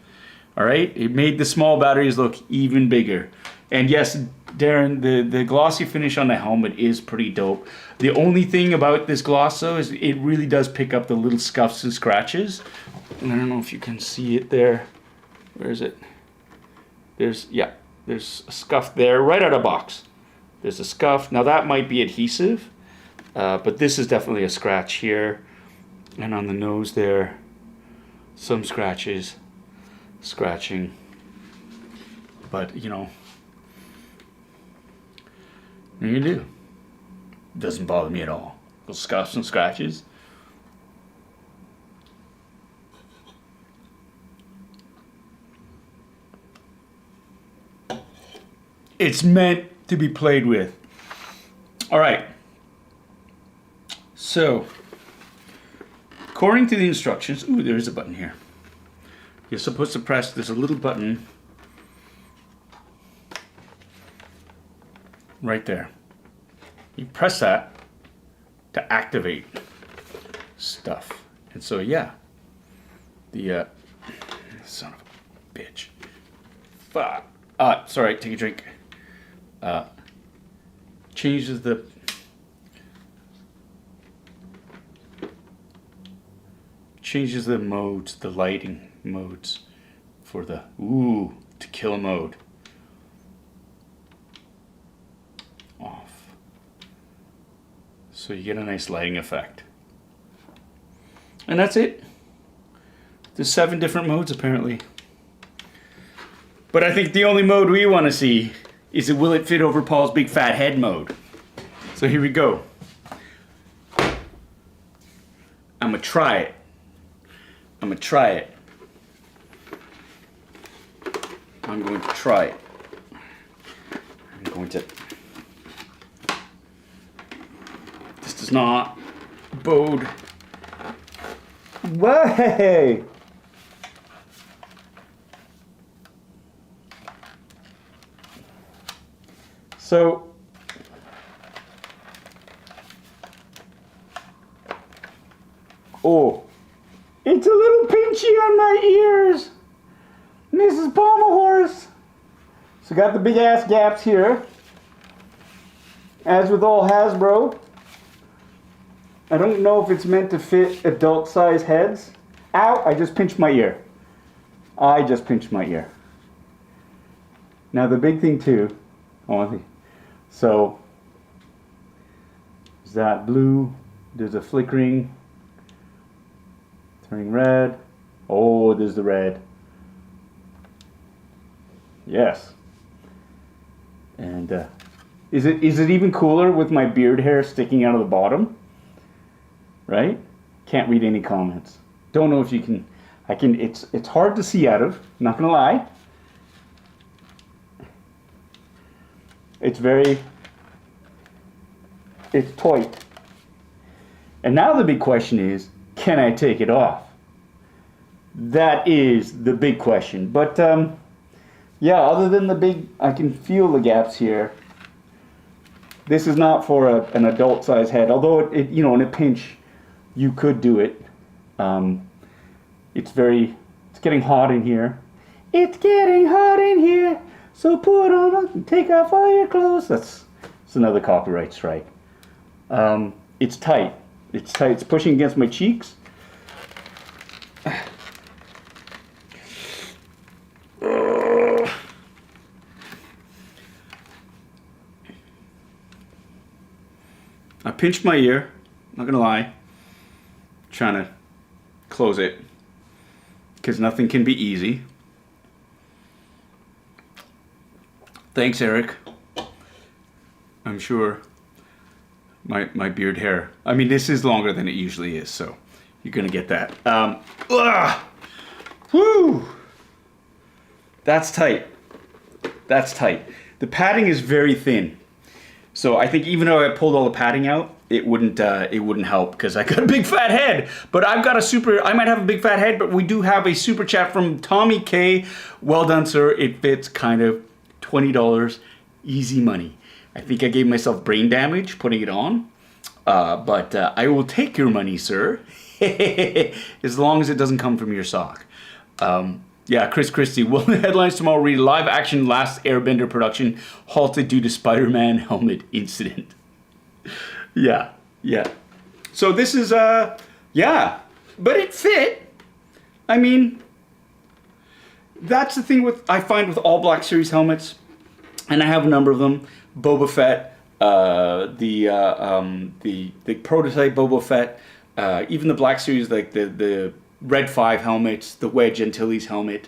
Alright? It made the small batteries look even bigger. And yes, Darren, the glossy finish on the helmet is pretty dope. The only thing about this gloss though is it really does pick up the little scuffs and scratches. And I don't know if you can see it there. Where is it? There's a scuff there right out of box. There's a scuff. Now that might be adhesive, but this is definitely a scratch here. And on the nose there, some scratches, scratching. But, you know, there you do. Doesn't bother me at all. Those scuffs and scratches. It's meant to be played with. All right. So, according to the instructions, ooh, there is a button here. You're supposed to press, there's a little button right there. You press that to activate stuff. And so, yeah, the son of a bitch. Fuck. Sorry, take a drink. Changes the modes, the lighting modes for the to kill mode. Off. So you get a nice lighting effect. And that's it. There's 7 different modes apparently. But I think the only mode we want to see is will it fit over Paul's big fat head mode. So here we go. I'm gonna try it. I'm going to try it. This does not bode. Way! So, it's a little pinchy on my ears, Mrs. Pommel So got the big ass gaps here. As with all Hasbro, I don't know if it's meant to fit adult size heads. Ow, I just pinched my ear. Now the big thing too, so is that blue, there's a flickering, turning red. Oh, there's the red. Yes. And is it even cooler with my beard hair sticking out of the bottom? Right? Can't read any comments. Don't know if you can. It's hard to see out of, not gonna lie. It's tight. And now the big question is, can I take it off? That is the big question. But yeah, other than the big, I can feel the gaps here. This is not for an adult size head, although it you know, in a pinch, you could do it. It's getting hot in here. It's getting hot in here, so put on, take off all your clothes. That's another copyright strike. It's tight. It's tight. It's pushing against my cheeks. I pinched my ear, not gonna lie. Trying to close it because nothing can be easy. Thanks, Eric. I'm sure my beard hair. I mean, this is longer than it usually is, so you're gonna get that. Woo! That's tight. That's tight. The padding is very thin. So I think even though I pulled all the padding out, it wouldn't help because I got a big fat head. But I might have a big fat head, but we do have a super chat from Tommy K. Well done, sir. It fits kind of $20. Easy money. I think I gave myself brain damage putting it on. But I will take your money, sir. As long as it doesn't come from your sock. Yeah, Chris Christie. Will the headlines tomorrow read live action Last Airbender production halted due to Spider-Man helmet incident? Yeah. So this is, yeah. But it fit. I mean, that's the thing I find with all Black Series helmets, and I have a number of them. Boba Fett, the prototype Boba Fett, even the Black Series, like the Red 5 helmets, the Wedge Antilles helmet,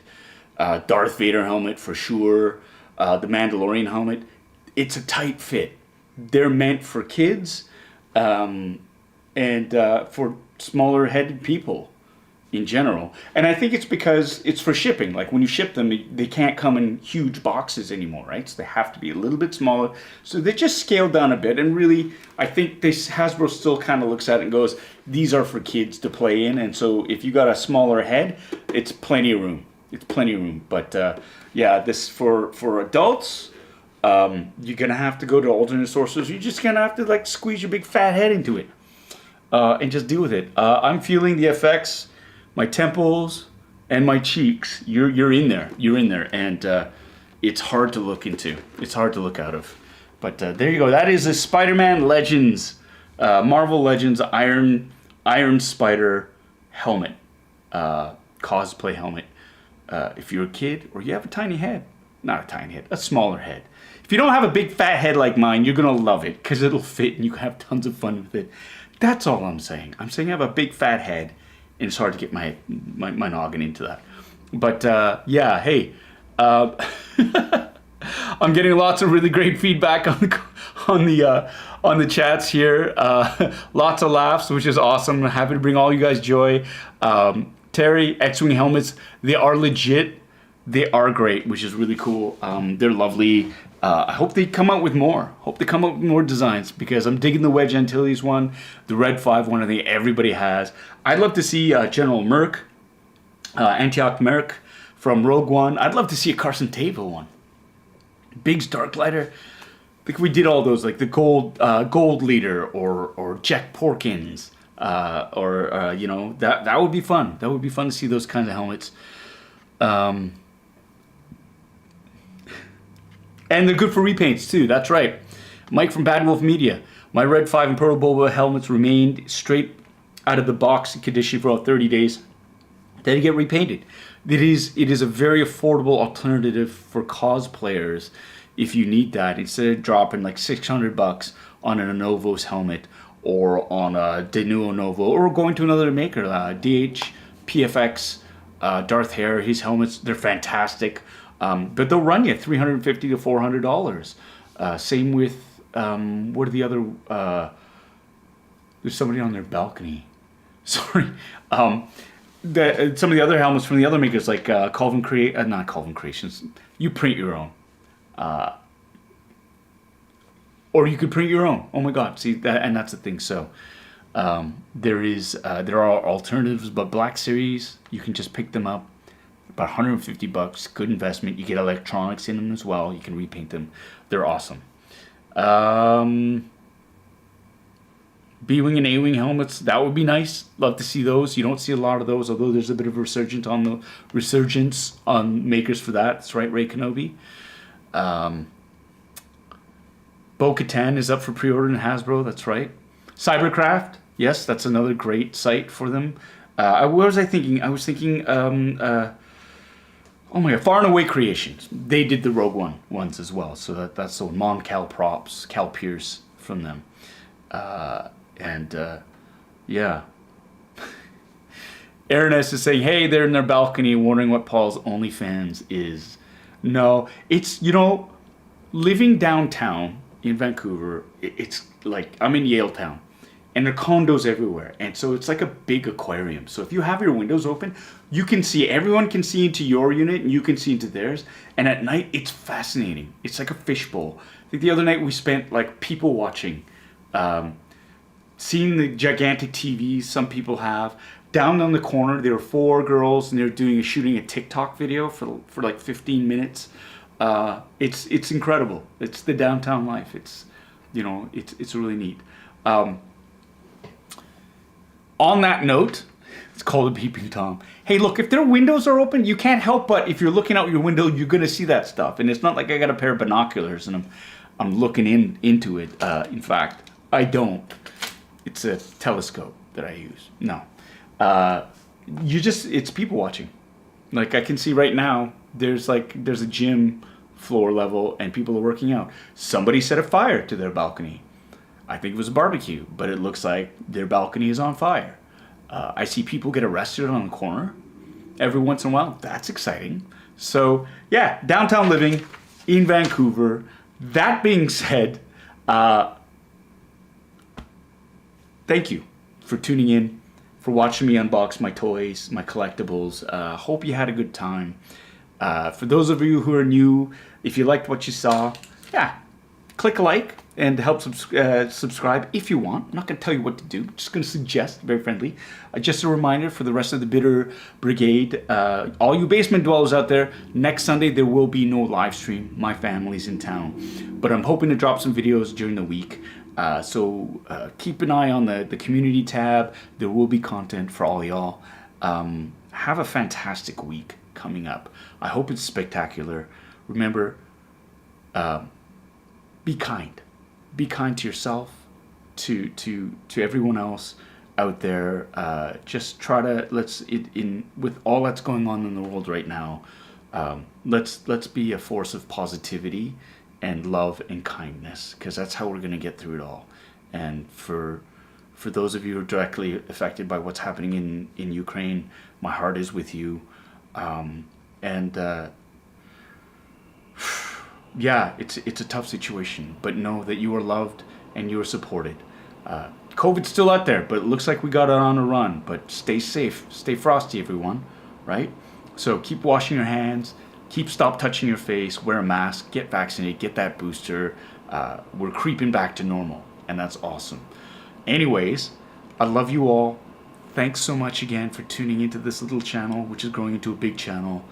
Darth Vader helmet for sure, the Mandalorian helmet. It's a tight fit. They're meant for kids and for smaller headed people in general. And I think it's because it's for shipping. Like when you ship them, they can't come in huge boxes anymore, right? So they have to be a little bit smaller. So they just scaled down a bit. And really, I think Hasbro still kind of looks at it and goes, these are for kids to play in. And so if you got a smaller head, it's plenty of room. It's plenty of room. But yeah, this for adults, you're going to have to go to alternate sources. You're just going to have to like squeeze your big fat head into it and just deal with it. I'm feeling the effects. My temples and my cheeks, you're in there. You're in there. And it's hard to look into. It's hard to look out of. But there you go. That is a Spider-Man Legends, Marvel Legends Iron Spider helmet. Cosplay helmet. If you're a kid or you have a tiny head. Not a tiny head. A smaller head. If you don't have a big fat head like mine, you're going to love it. Because it'll fit and you can have tons of fun with it. That's all I'm saying. I'm saying I have a big fat head. And it's hard to get my noggin into that. But yeah, hey, I'm getting lots of really great feedback on the chats here. Lots of laughs, which is awesome. I'm happy to bring all you guys joy. Terry, X-Wing helmets, they are legit. They are great, which is really cool. They're lovely. I hope they come out with more. Hope they come out with more designs because I'm digging the Wedge Antilles one, the Red 5 one. I think everybody has. I'd love to see General Merc, Antioch Merc from Rogue One. I'd love to see a Carson Teva one. Biggs Darklighter. I think we did all those, like the Gold Leader or Jack Porkins, or you know, that would be fun. That would be fun to see those kinds of helmets. And they're good for repaints too, that's right. Mike from Bad Wolf Media. My Red 5 and Purple Boba helmets remained straight out of the box condition for about 30 days. Then they get repainted. It is a very affordable alternative for cosplayers if you need that. Instead of dropping like $600 on an Anovos helmet or on a Denuo Novo or going to another maker, DH, PFX, Darth Hare, his helmets, they're fantastic. But they'll run you $350 to $400. Same with what are the other? There's somebody on their balcony. Sorry. Some of the other helmets from the other makers, like not Calvin Creations. You print your own, or you could print your own. Oh my God! See that, and that's the thing. So there are alternatives, but Black Series you can just pick them up. About $150, good investment. You get electronics in them as well. You can repaint them. They're awesome. B-wing and A-wing helmets, that would be nice. Love to see those. You don't see a lot of those, although there's a bit of a resurgence on makers for that. That's right, Ray Kenobi. Bo-Katan is up for pre-order in Hasbro. That's right. Cybercraft, yes, that's another great site for them. What was I thinking? I was thinking, oh my God, Far and Away Creations. They did the Rogue One ones as well. So that's the Mon Cal props, Cal Pierce from them. Yeah. Aaron S. is saying, hey, they're in their balcony wondering what Paul's OnlyFans is. No, it's, living downtown in Vancouver, it's like, I'm in Yaletown, and there are condos everywhere. And so it's like a big aquarium. So if you have your windows open, you can see, everyone can see into your unit, and you can see into theirs. And at night, it's fascinating. It's like a fishbowl. I think the other night we spent like people watching, seeing the gigantic TVs some people have. Down on the corner, there were 4 girls, and they were shooting a TikTok video for like 15 minutes. It's incredible. It's the downtown life. It's really neat. On that note, it's called a peeping Tom. Hey, look, if their windows are open, you can't help but, if you're looking out your window, you're gonna see that stuff. And it's not like I got a pair of binoculars and I'm looking into it. In fact, I don't. It's a telescope that I use. No. It's people watching. Like I can see right now, there's a gym floor level and people are working out. Somebody set a fire to their balcony. I think it was a barbecue, but it looks like their balcony is on fire. I see people get arrested on the corner every once in a while. That's exciting. So yeah, downtown living in Vancouver. That being said, thank you for tuning in, for watching me unbox my toys, my collectibles. Hope you had a good time. For those of you who are new, if you liked what you saw, click a like and help subscribe if you want. I'm not going to tell you what to do. I'm just going to suggest, very friendly. Just a reminder for the rest of the Bitter Brigade, all you basement dwellers out there, next Sunday there will be no live stream. My family's in town. But I'm hoping to drop some videos during the week. So keep an eye on the community tab. There will be content for all y'all. Have a fantastic week coming up. I hope it's spectacular. Remember, be kind. Be kind to yourself, to everyone else out there. Just try to with all that's going on in the world right now. Let's be a force of positivity and love and kindness, because that's how we're going to get through it all. And for those of you who are directly affected by what's happening in Ukraine, my heart is with you. Yeah, it's a tough situation, but know that you are loved and you are supported. COVID's still out there, but it looks like we got it on a run. But stay safe, stay frosty, everyone, right? So keep washing your hands, stop touching your face, wear a mask, get vaccinated, get that booster. We're creeping back to normal, and that's awesome. Anyways, I love you all. Thanks so much again for tuning into this little channel, which is growing into a big channel.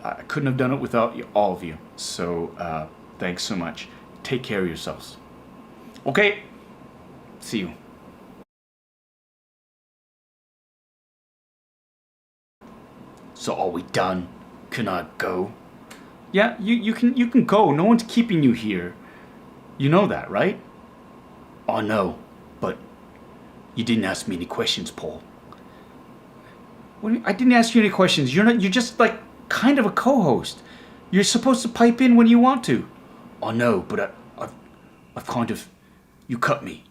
I couldn't have done it without all of you. So thanks so much. Take care of yourselves. Okay, see you. So are we done? Can I go? Yeah, you can go. No one's keeping you here. You know that, right? Oh no, but you didn't ask me any questions, Paul. I didn't ask you any questions. You're just like kind of a co-host. You're supposed to pipe in when you want to. Oh no, but I've kind of, you cut me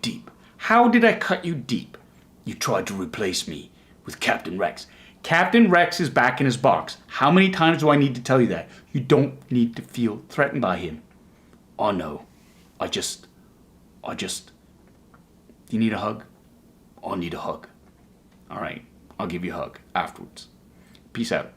deep. How did I cut you deep? You tried to replace me with Captain Rex. Captain Rex is back in his box. How many times do I need to tell you that? You don't need to feel threatened by him. Oh no, I just, you need a hug? I need a hug. All right, I'll give you a hug afterwards. Peace out.